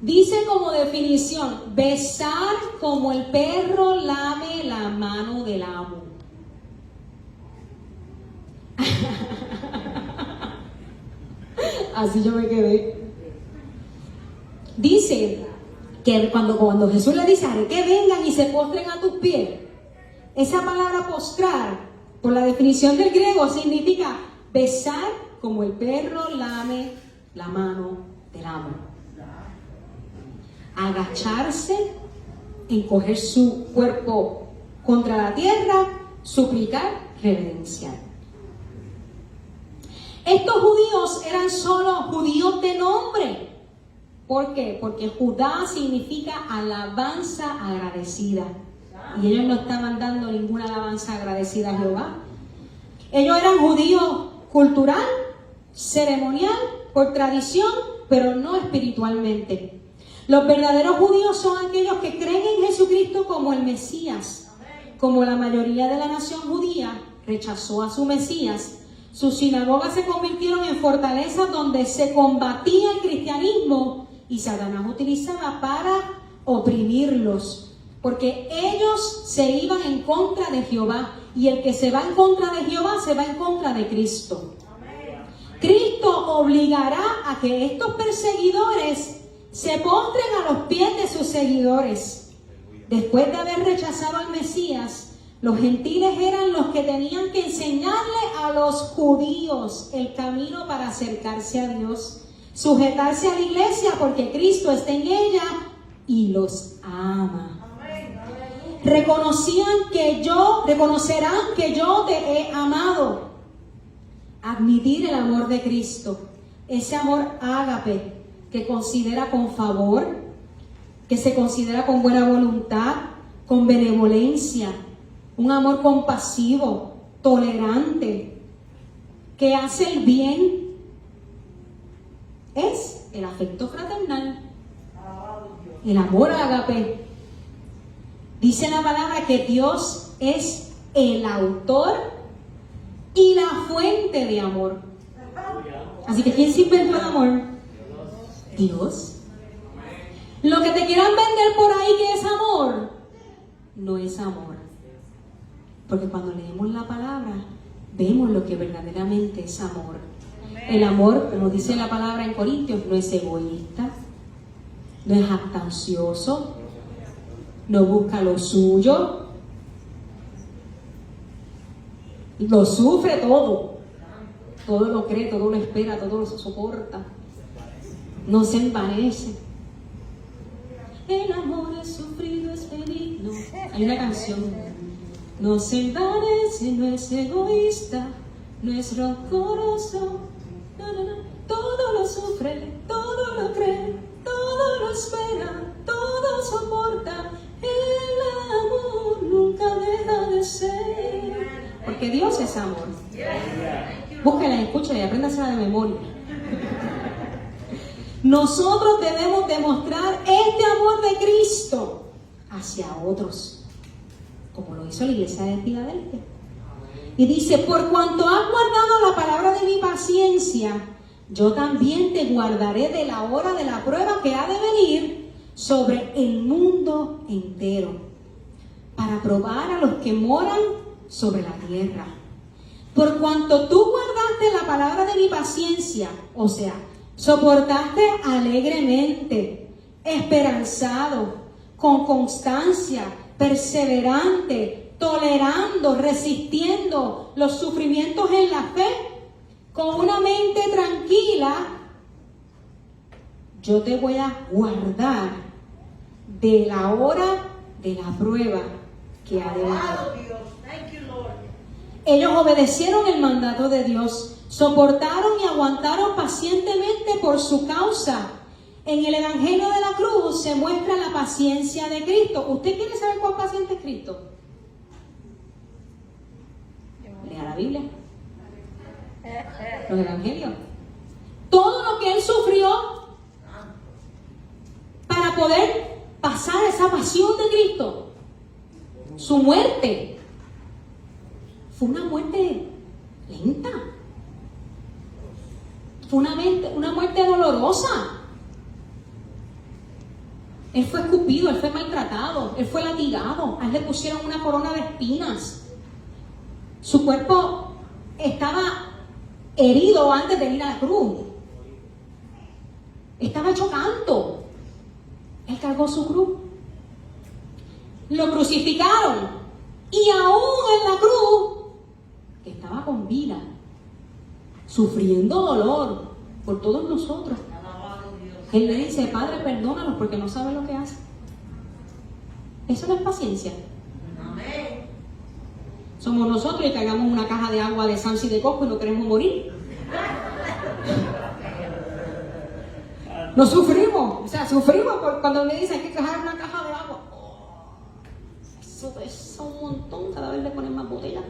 Dice como definición: besar como el perro lame la mano del amo. Así yo me quedé. Dice que cuando Jesús le dice: haré que vengan y se postren a tus pies, esa palabra postrar, por la definición del griego, significa besar como el perro lame la mano del amo. Agacharse, encoger su cuerpo contra la tierra, suplicar, reverenciar. Estos judíos eran solo judíos de nombre. ¿Por qué? Porque Judá significa alabanza agradecida. Y ellos no estaban dando ninguna alabanza agradecida a Jehová. Ellos eran judíos cultural, ceremonial, por tradición, pero no espiritualmente. Los verdaderos judíos son aquellos que creen en Jesucristo como el Mesías. Como la mayoría de la nación judía rechazó a su Mesías, sus sinagogas se convirtieron en fortalezas donde se combatía el cristianismo y Satanás utilizaba para oprimirlos, porque ellos se iban en contra de Jehová, y el que se va en contra de Jehová se va en contra de Cristo. Cristo obligará a que estos perseguidores se postren a los pies de sus seguidores. Después de haber rechazado al Mesías, los gentiles eran los que tenían que enseñarle a los judíos el camino para acercarse a Dios, sujetarse a la iglesia porque Cristo está en ella y los ama. Reconocerán que yo te he amado. Admitir el amor de Cristo, ese amor ágape que considera con favor, que se considera con buena voluntad, con benevolencia, un amor compasivo, tolerante, que hace el bien, es el afecto fraternal, el amor ágape. Dice la palabra que Dios es el autor y la fuente de amor. Así que ¿quién se inventó el amor? Dios. Lo que te quieran vender por ahí que es amor, no es amor. Porque cuando leemos la palabra, vemos lo que verdaderamente es amor. El amor, como dice la palabra en Corintios, no es egoísta, no es jactancioso, no busca lo suyo, lo sufre todo lo cree, todo lo espera, todo lo soporta, no se envanece. El amor es sufrido, es benigno. Hay una canción. No se envanece, no es egoísta, no es rencoroso. No, no, no. Todo lo sufre, todo lo cree, todo lo espera, todo soporta. El amor nunca deja de ser. Porque Dios es amor. Búsquela, escúchela y apréndasela de memoria. Nosotros debemos demostrar este amor de Cristo hacia otros, como lo hizo la iglesia de Filadelfia. Y dice, por cuanto has guardado la palabra de mi paciencia, yo también te guardaré de la hora de la prueba que ha de venir sobre el mundo entero, para probar a los que moran sobre la tierra. Por cuanto tú guardaste la palabra de mi paciencia, o sea, soportaste alegremente, esperanzado, con constancia, perseverante, tolerando, resistiendo los sufrimientos en la fe, con una mente tranquila, yo te voy a guardar de la hora de la prueba que ha de venir. Ellos obedecieron el mandato de Dios, soportaron y aguantaron pacientemente por su causa. En el Evangelio de la Cruz se muestra la paciencia de Cristo. ¿Usted quiere saber cuán paciente es Cristo? Lea la Biblia, los Evangelios. Todo lo que Él sufrió para poder pasar esa pasión de Cristo, su muerte, fue una muerte lenta. Fue una muerte dolorosa. Él fue escupido, Él fue maltratado, Él fue latigado, a Él le pusieron una corona de espinas. Su cuerpo estaba herido antes de ir a la cruz. Estaba hecho canto. Él cargó su cruz. Lo crucificaron. Y aún en la cruz, que estaba con vida, sufriendo dolor por todos nosotros, Él le dice, Padre, perdónalos porque no saben lo que hacen. Eso no es paciencia. Amén. Somos nosotros y cargamos una caja de agua de Samsi de Coco y no queremos morir. No sufrimos, o sea, sufrimos cuando me dicen que hay que cargar una caja de agua. Eso pesa un montón, cada vez le ponen más botella.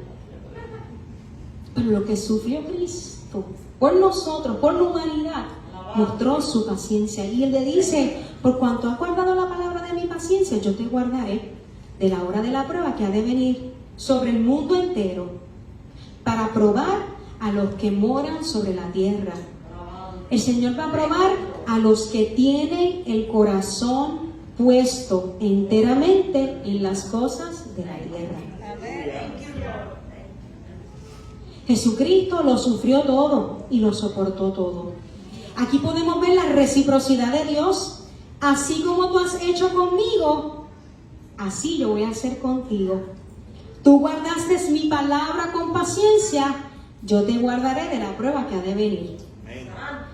Pero lo que sufrió Cristo por nosotros, por la humanidad, mostró su paciencia. Y Él le dice, por cuanto has guardado la palabra de mi paciencia, yo te guardaré de la hora de la prueba que ha de venir sobre el mundo entero, para probar a los que moran sobre la tierra. El Señor va a probar a los que tienen el corazón puesto enteramente en las cosas de la tierra. Jesucristo lo sufrió todo y lo soportó todo. Aquí podemos ver la reciprocidad de Dios. Así como tú has hecho conmigo, así yo voy a hacer contigo. Tú guardaste mi palabra con paciencia, yo te guardaré de la prueba que ha de venir.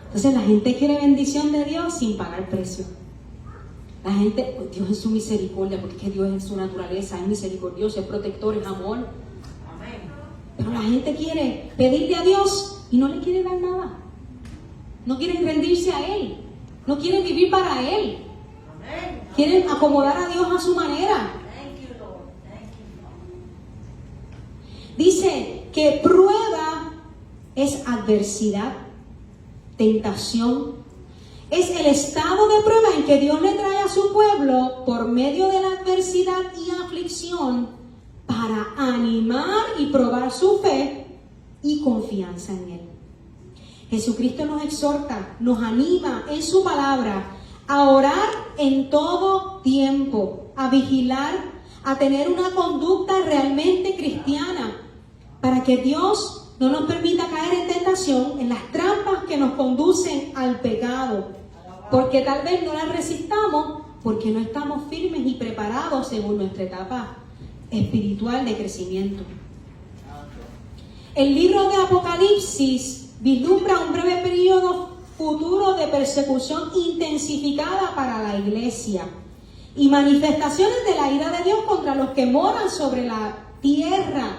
Entonces la gente quiere bendición de Dios sin pagar precio. La gente, pues Dios es su misericordia, porque es que Dios es su naturaleza, es misericordioso, es protector, es amor. Pero la gente quiere pedirle a Dios y no le quiere dar nada. No quieren rendirse a Él. No quieren vivir para Él. Quieren acomodar a Dios a su manera. Dice que prueba es adversidad, tentación. Es el estado de prueba en que Dios le trae a su pueblo por medio de la adversidad y aflicción para animar y probar su fe y confianza en Él. Jesucristo nos exhorta, nos anima en su palabra a orar en todo tiempo, a vigilar, a tener una conducta realmente cristiana, para que Dios no nos permita caer en tentación, en las trampas que nos conducen al pecado, porque tal vez no las resistamos porque no estamos firmes y preparados según nuestra etapa espiritual de crecimiento. El libro de Apocalipsis vislumbra un breve periodo futuro de persecución intensificada para la iglesia y manifestaciones de la ira de Dios contra los que moran sobre la tierra.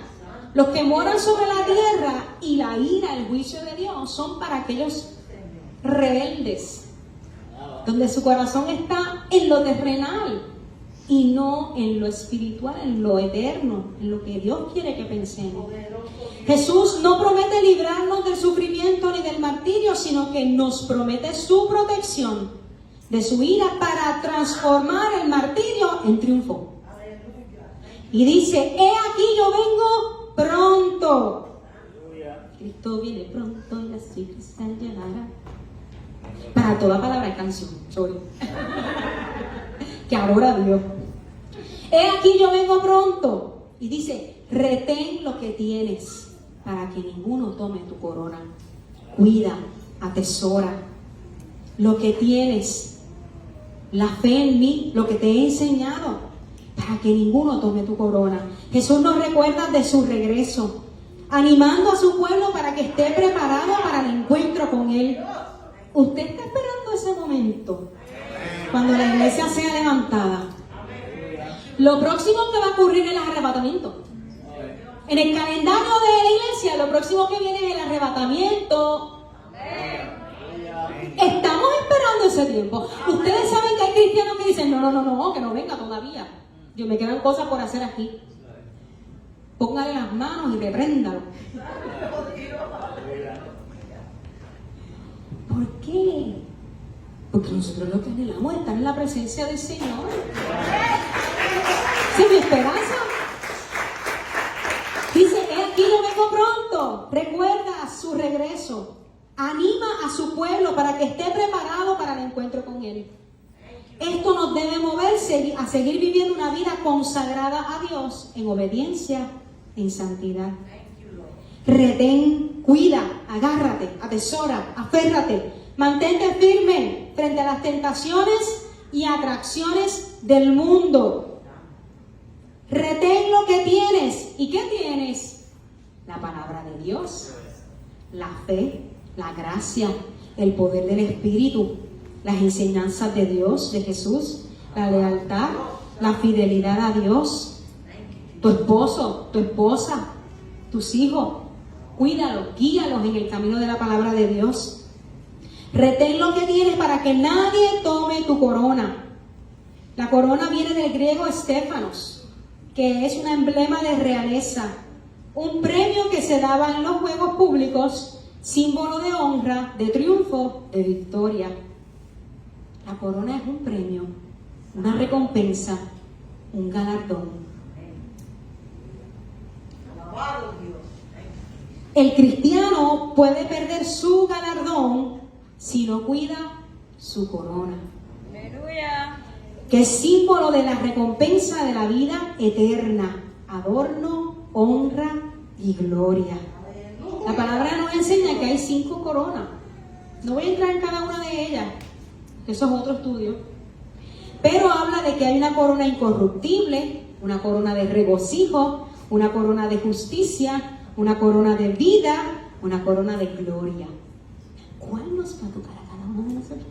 Los que moran sobre la tierra, y la ira, el juicio de Dios, son para aquellos rebeldes, donde su corazón está en lo terrenal y no en lo espiritual, en lo eterno, en lo que Dios quiere que pensemos. Jesús no promete librarnos del sufrimiento ni del martirio, sino que nos promete su protección de su ira para transformar el martirio en triunfo. Y dice: he aquí yo vengo pronto. Cristo viene pronto y la cita llegará. Para toda palabra y canción, sorry. Que adora a Dios. He aquí yo vengo pronto. Y dice: retén lo que tienes para que ninguno tome tu corona. Cuida, atesora lo que tienes, la fe en mí, lo que te he enseñado, para que ninguno tome tu corona. Jesús nos recuerda de su regreso, animando a su pueblo para que esté preparado para el encuentro con Él. ¿Usted está esperando ese momento? Cuando la iglesia sea levantada. Lo próximo que va a ocurrir es el arrebatamiento. En el calendario de la iglesia, lo próximo que viene es el arrebatamiento. Estamos esperando ese tiempo. Ustedes saben que hay cristianos que dicen: no, que no venga todavía. Yo me quedan cosas por hacer aquí. Póngale las manos y repréndalo. ¿Por qué? Porque nosotros lo que anhelamos es estar en la presencia del Señor. Esa es mi esperanza. Dice: he aquí yo vengo pronto. Recuerda su regreso. Anima a su pueblo para que esté preparado para el encuentro con Él. Esto nos debe mover a seguir viviendo una vida consagrada a Dios en obediencia, en santidad. Retén, cuida, agárrate, atesora, aférrate, mantente firme frente a las tentaciones y atracciones del mundo. Retén lo que tienes. ¿Y qué tienes? La palabra de Dios, la fe, la gracia, el poder del Espíritu, las enseñanzas de Dios, de Jesús, la lealtad, la fidelidad a Dios, tu esposo, tu esposa, tus hijos. Cuídalos, guíalos en el camino de la palabra de Dios. Retén lo que tienes para que nadie tome tu corona. La corona viene del griego Stéphanos, que es un emblema de realeza, un premio que se daba en los juegos públicos, símbolo de honra, de triunfo, de victoria. La corona es un premio, una recompensa, un galardón. El cristiano puede perder su galardón si no cuida su corona. ¡Aleluya! Que es símbolo de la recompensa de la vida eterna, adorno, honra y gloria. La palabra nos enseña que hay 5 coronas. No voy a entrar en cada una de ellas, que eso es otro estudio. Pero habla de que hay una corona incorruptible, una corona de regocijo, una corona de justicia, una corona de vida, una corona de gloria. ¿Cuál nos va a tocar a cada uno de nosotros?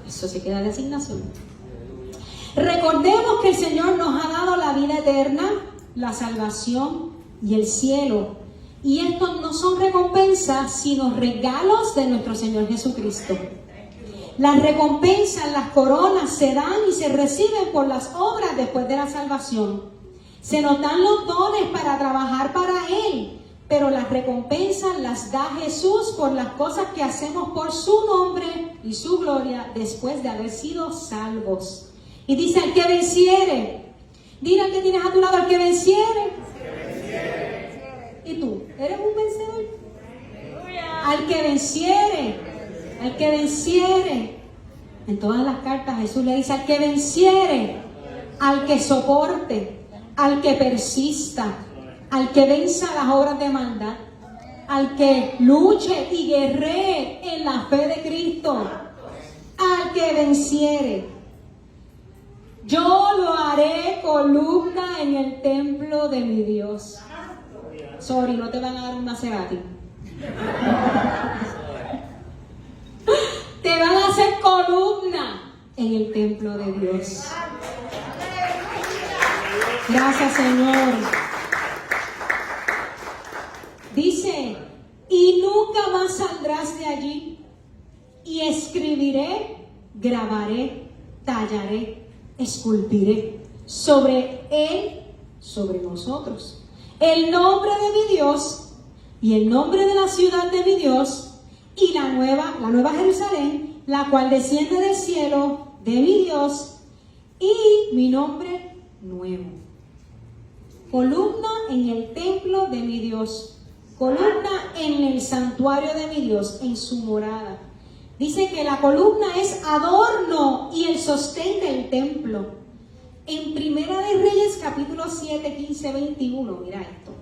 Eso se queda de asignación. Recordemos que el Señor nos ha dado la vida eterna, la salvación y el cielo. Y estos no son recompensas, sino regalos de nuestro Señor Jesucristo. Las recompensas, las coronas se dan y se reciben por las obras después de la salvación. Se nos dan los dones para trabajar para Él, pero las recompensas las da Jesús por las cosas que hacemos por su nombre y su gloria después de haber sido salvos. Y dice: al que venciere. Dile al que tienes a tu lado: al que venciere. ¿Y tú? ¿Eres un vencedor? Al que venciere. Al que venciere. En todas las cartas Jesús le dice: al que venciere, al que soporte, al que persista, al que venza las obras de maldad, al que luche y guerree en la fe de Cristo, al al que venciere, yo lo haré columna en el templo de mi Dios. Sorry, no te van a dar un Maserati. Te van a hacer columna en el templo de Dios. Gracias, Señor. Dice, y nunca más saldrás de allí, y escribiré, grabaré, tallaré, esculpiré sobre él, sobre nosotros, el nombre de mi Dios y el nombre de la ciudad de mi Dios y la nueva Jerusalén, la cual desciende del cielo de mi Dios, y mi nombre nuevo. Columna en el templo de mi Dios, columna en el santuario de mi Dios, en su morada. Dice que la columna es adorno y el sostén del templo. En Primera de Reyes, capítulo 7, 15, 21, mira esto.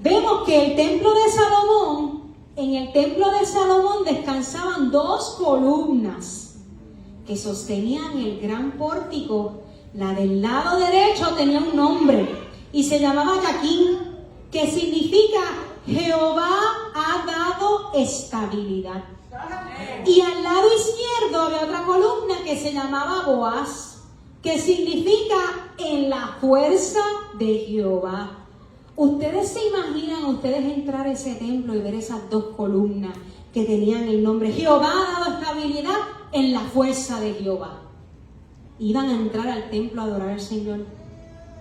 Vemos que el templo de Salomón, en el templo de Salomón descansaban dos columnas que sostenían el gran pórtico. La del lado derecho tenía un nombre y se llamaba Yaquín, que significa Jehová ha dado estabilidad. Y al lado izquierdo había otra columna que se llamaba Boaz, que significa en la fuerza de Jehová. Ustedes se imaginan, ustedes entrar a ese templo y ver esas dos columnas que tenían el nombre Jehová ha dado estabilidad en la fuerza de Jehová. Iban a entrar al templo a adorar al Señor.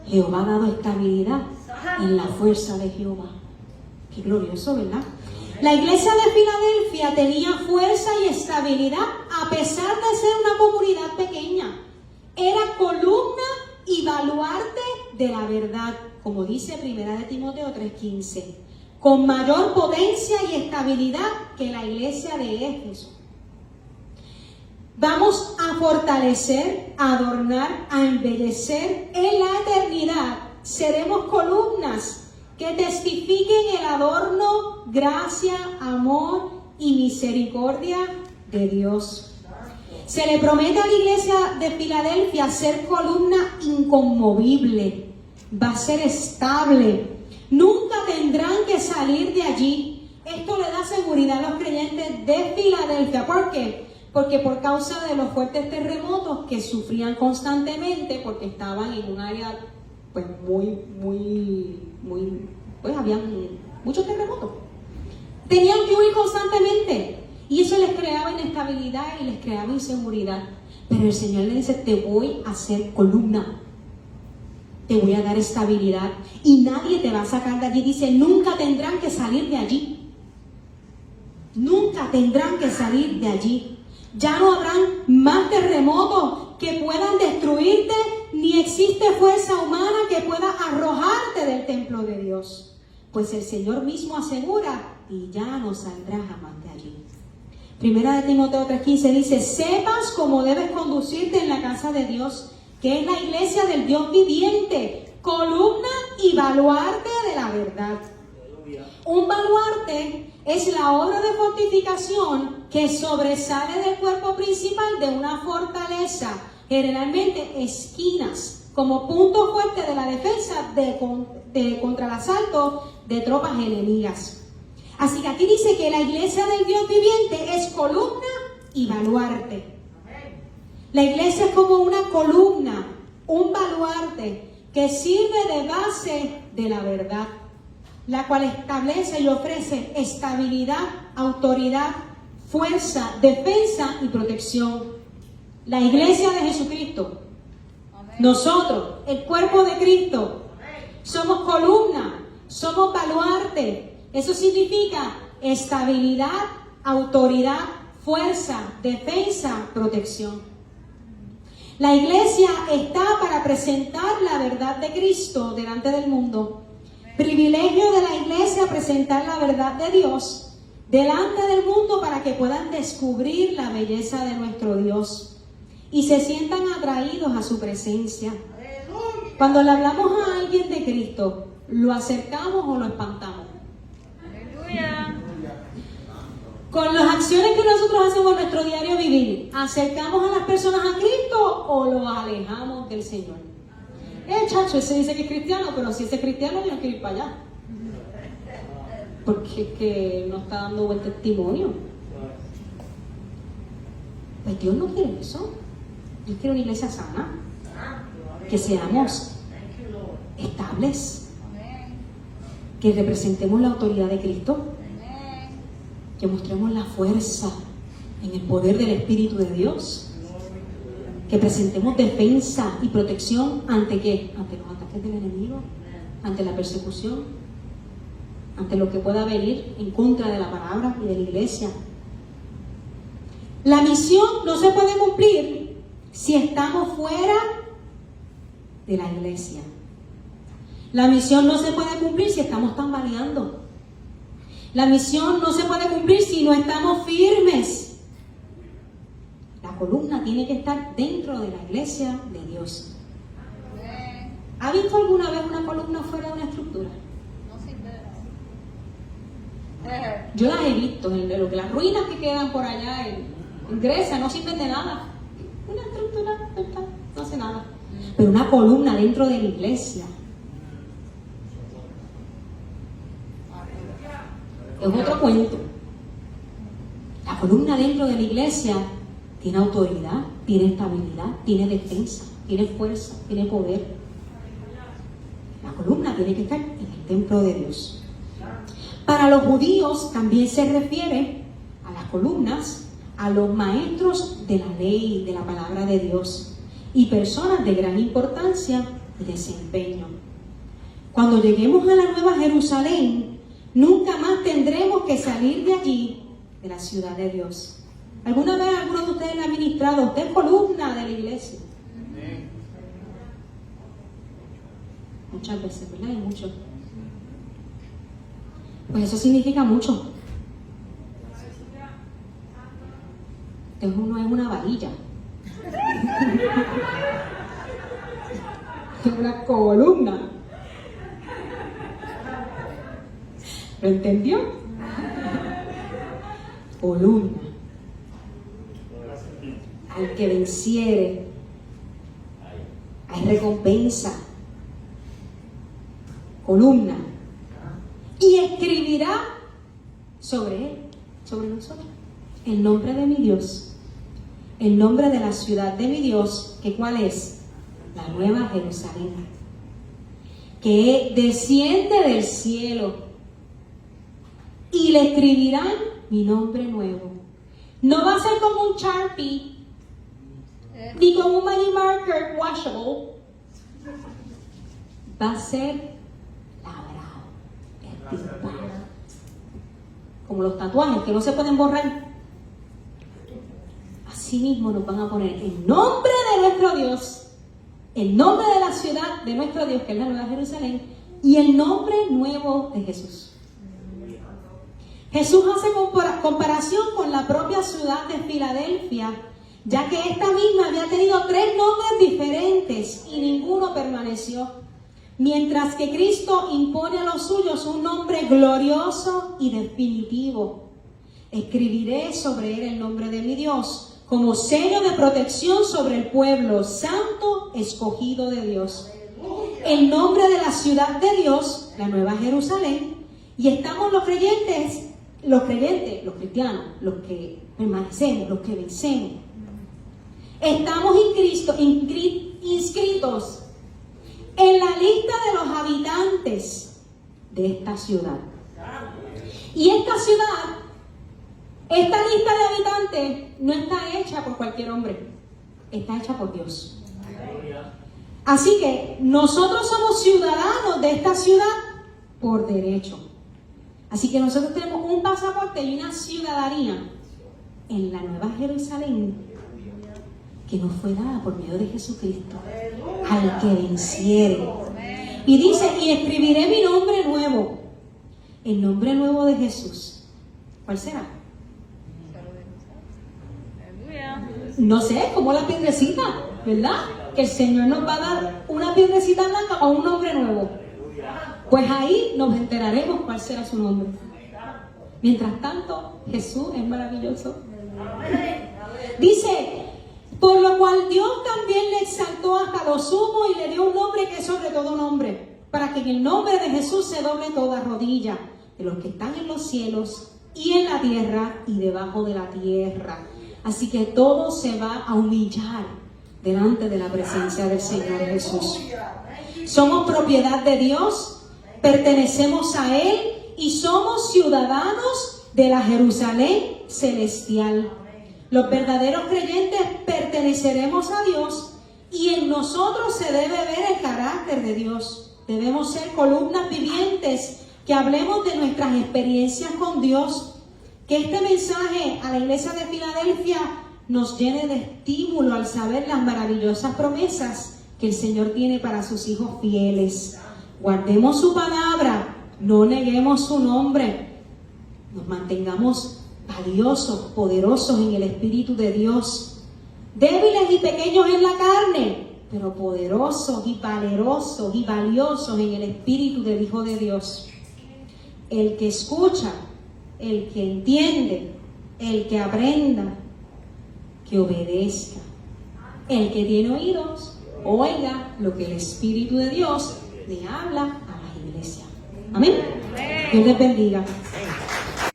Jehová ha dado estabilidad en la fuerza de Jehová. Qué glorioso, ¿verdad? La iglesia de Filadelfia tenía fuerza y estabilidad a pesar de ser una comunidad pequeña. Era columna y baluarte de la verdad, como dice Primera de Timoteo 3:15, con mayor potencia y estabilidad que la iglesia de Éfeso. Vamos a fortalecer, a adornar, a embellecer en la eternidad. Seremos columnas que testifiquen el adorno, gracia, amor y misericordia de Dios. Se le promete a la iglesia de Filadelfia ser columna inconmovible, va a ser estable, nunca tendrán que salir de allí. Esto le da seguridad a los creyentes de Filadelfia. ¿Por qué? Porque por causa de los fuertes terremotos que sufrían constantemente, porque estaban en un área pues pues habían muchos terremotos. Tenían que huir constantemente y eso les creaba inestabilidad y les creaba inseguridad. Pero el Señor le dice, te voy a hacer columna, te voy a dar estabilidad y nadie te va a sacar de allí. Dice, nunca tendrán que salir de allí. Nunca tendrán que salir de allí. Ya no habrán más terremotos que puedan destruirte, ni existe fuerza humana que pueda arrojarte del templo de Dios. Pues el Señor mismo asegura, y ya no saldrás jamás de allí. Primera de Timoteo 3:15 dice, sepas cómo debes conducirte en la casa de Dios, que es la iglesia del Dios viviente, columna y baluarte de la verdad. Un baluarte es la obra de fortificación que sobresale del cuerpo principal de una fortaleza, generalmente esquinas, como punto fuerte de la defensa contra el asalto de tropas enemigas. Así que aquí dice que la iglesia del Dios viviente es columna y baluarte. La iglesia es como una columna, un baluarte que sirve de base de la verdad, la cual establece y ofrece estabilidad, autoridad, fuerza, defensa y protección. La iglesia de Jesucristo, nosotros, el cuerpo de Cristo, somos columna, somos baluarte. Eso significa estabilidad, autoridad, fuerza, defensa, protección. La iglesia está para presentar la verdad de Cristo delante del mundo. Privilegio de la iglesia presentar la verdad de Dios delante del mundo para que puedan descubrir la belleza de nuestro Dios y se sientan atraídos a su presencia. Cuando le hablamos a alguien de Cristo, ¿lo acercamos o lo espantamos? Con las acciones que nosotros hacemos en nuestro diario vivir, ¿acercamos a las personas a Cristo o los alejamos del Señor? Chacho, ese dice que es cristiano, pero si ese es cristiano, yo no quiero ir para allá. Porque es que no está dando buen testimonio. Pues Dios no quiere eso. Dios quiere una iglesia sana. Que seamos estables. Que representemos la autoridad de Cristo. Que mostremos la fuerza en el poder del Espíritu de Dios. Que presentemos defensa y protección ante ¿qué? Ante los ataques del enemigo, ante la persecución, ante lo que pueda venir en contra de la palabra y de la iglesia. La misión no se puede cumplir si estamos fuera de la iglesia. La misión no se puede cumplir si estamos tambaleando. La misión no se puede cumplir si no estamos firmes. La columna tiene que estar dentro de la iglesia de Dios. ¿Ha visto alguna vez una columna fuera de una estructura? No sirve de nada. Yo las he visto, las ruinas que quedan por allá en Grecia no sirven de nada. Una estructura no hace nada. Pero una columna dentro de la iglesia es otro cuento. La columna dentro de la iglesia tiene autoridad, tiene estabilidad, tiene defensa, tiene fuerza, tiene poder. La columna tiene que estar en el templo de Dios. Para los judíos también se refiere a las columnas, a los maestros de la ley, de la palabra de Dios, y personas de gran importancia y desempeño. Cuando lleguemos a la Nueva Jerusalén, nunca más tendremos que salir de allí, de la ciudad de Dios. ¿Alguna vez alguno de ustedes le ha ministrado? Usted es columna de la iglesia. Muchas veces, ¿verdad? Y mucho. Pues eso significa mucho. Uno es una varilla. Es una columna. ¿Lo entendió? Columna. Al que venciere, hay recompensa. Columna. Y escribirá sobre él, sobre nosotros, el nombre de mi Dios, el nombre de la ciudad de mi Dios, que ¿cuál es? La Nueva Jerusalén, que desciende del cielo, y le escribirán mi nombre nuevo. No va a ser como un Sharpie, ni como un Magic Marker washable. Va a ser labrado, estipado. Como los tatuajes que no se pueden borrar. Así mismo nos van a poner el nombre de nuestro Dios, el nombre de la ciudad de nuestro Dios, que es la Nueva Jerusalén, y el nombre nuevo de Jesús. Jesús hace comparación con la propia ciudad de Filadelfia, ya que esta misma había tenido 3 nombres diferentes y ninguno permaneció. Mientras que Cristo impone a los suyos un nombre glorioso y definitivo. Escribiré sobre él el nombre de mi Dios como sello de protección sobre el pueblo santo escogido de Dios. El nombre de la ciudad de Dios, la Nueva Jerusalén, y estamos los creyentes, los cristianos, los que permanecemos, los que vencemos. Estamos inscritos en la lista de los habitantes de esta ciudad. Y esta ciudad, esta lista de habitantes no está hecha por cualquier hombre, está hecha por Dios. Así que nosotros somos ciudadanos de esta ciudad por derecho. Así que nosotros tenemos un pasaporte y una ciudadanía en la Nueva Jerusalén que nos fue dada por medio de Jesucristo al que venciere. Y dice, y escribiré mi nombre nuevo, el nombre nuevo de Jesús. ¿Cuál será? No sé, como la piedrecita, ¿verdad? Que el Señor nos va a dar una piedrecita blanca o un nombre nuevo. Pues ahí nos enteraremos cuál será su nombre. Mientras tanto, Jesús es maravilloso. Dice, por lo cual Dios también le exaltó hasta lo sumo y le dio un nombre que es sobre todo nombre, para que en el nombre de Jesús se doble toda rodilla, de los que están en los cielos y en la tierra y debajo de la tierra. Así que todo se va a humillar delante de la presencia del Señor Jesús. Somos propiedad de Dios, pertenecemos a Él y somos ciudadanos de la Jerusalén celestial. Los verdaderos creyentes perteneceremos a Dios y en nosotros se debe ver el carácter de Dios. Debemos ser columnas vivientes que hablemos de nuestras experiencias con Dios. Que este mensaje a la iglesia de Filadelfia nos llene de estímulo al saber las maravillosas promesas que el Señor tiene para sus hijos fieles. Guardemos su palabra, no neguemos su nombre, nos mantengamos valiosos, poderosos en el Espíritu de Dios, débiles y pequeños en la carne, pero poderosos y valerosos y valiosos en el Espíritu del Hijo de Dios. El que escucha, el que entiende, el que aprenda, que obedezca. El que tiene oídos, oiga lo que el Espíritu de Dios le habla a la iglesia. Amén. Dios les bendiga.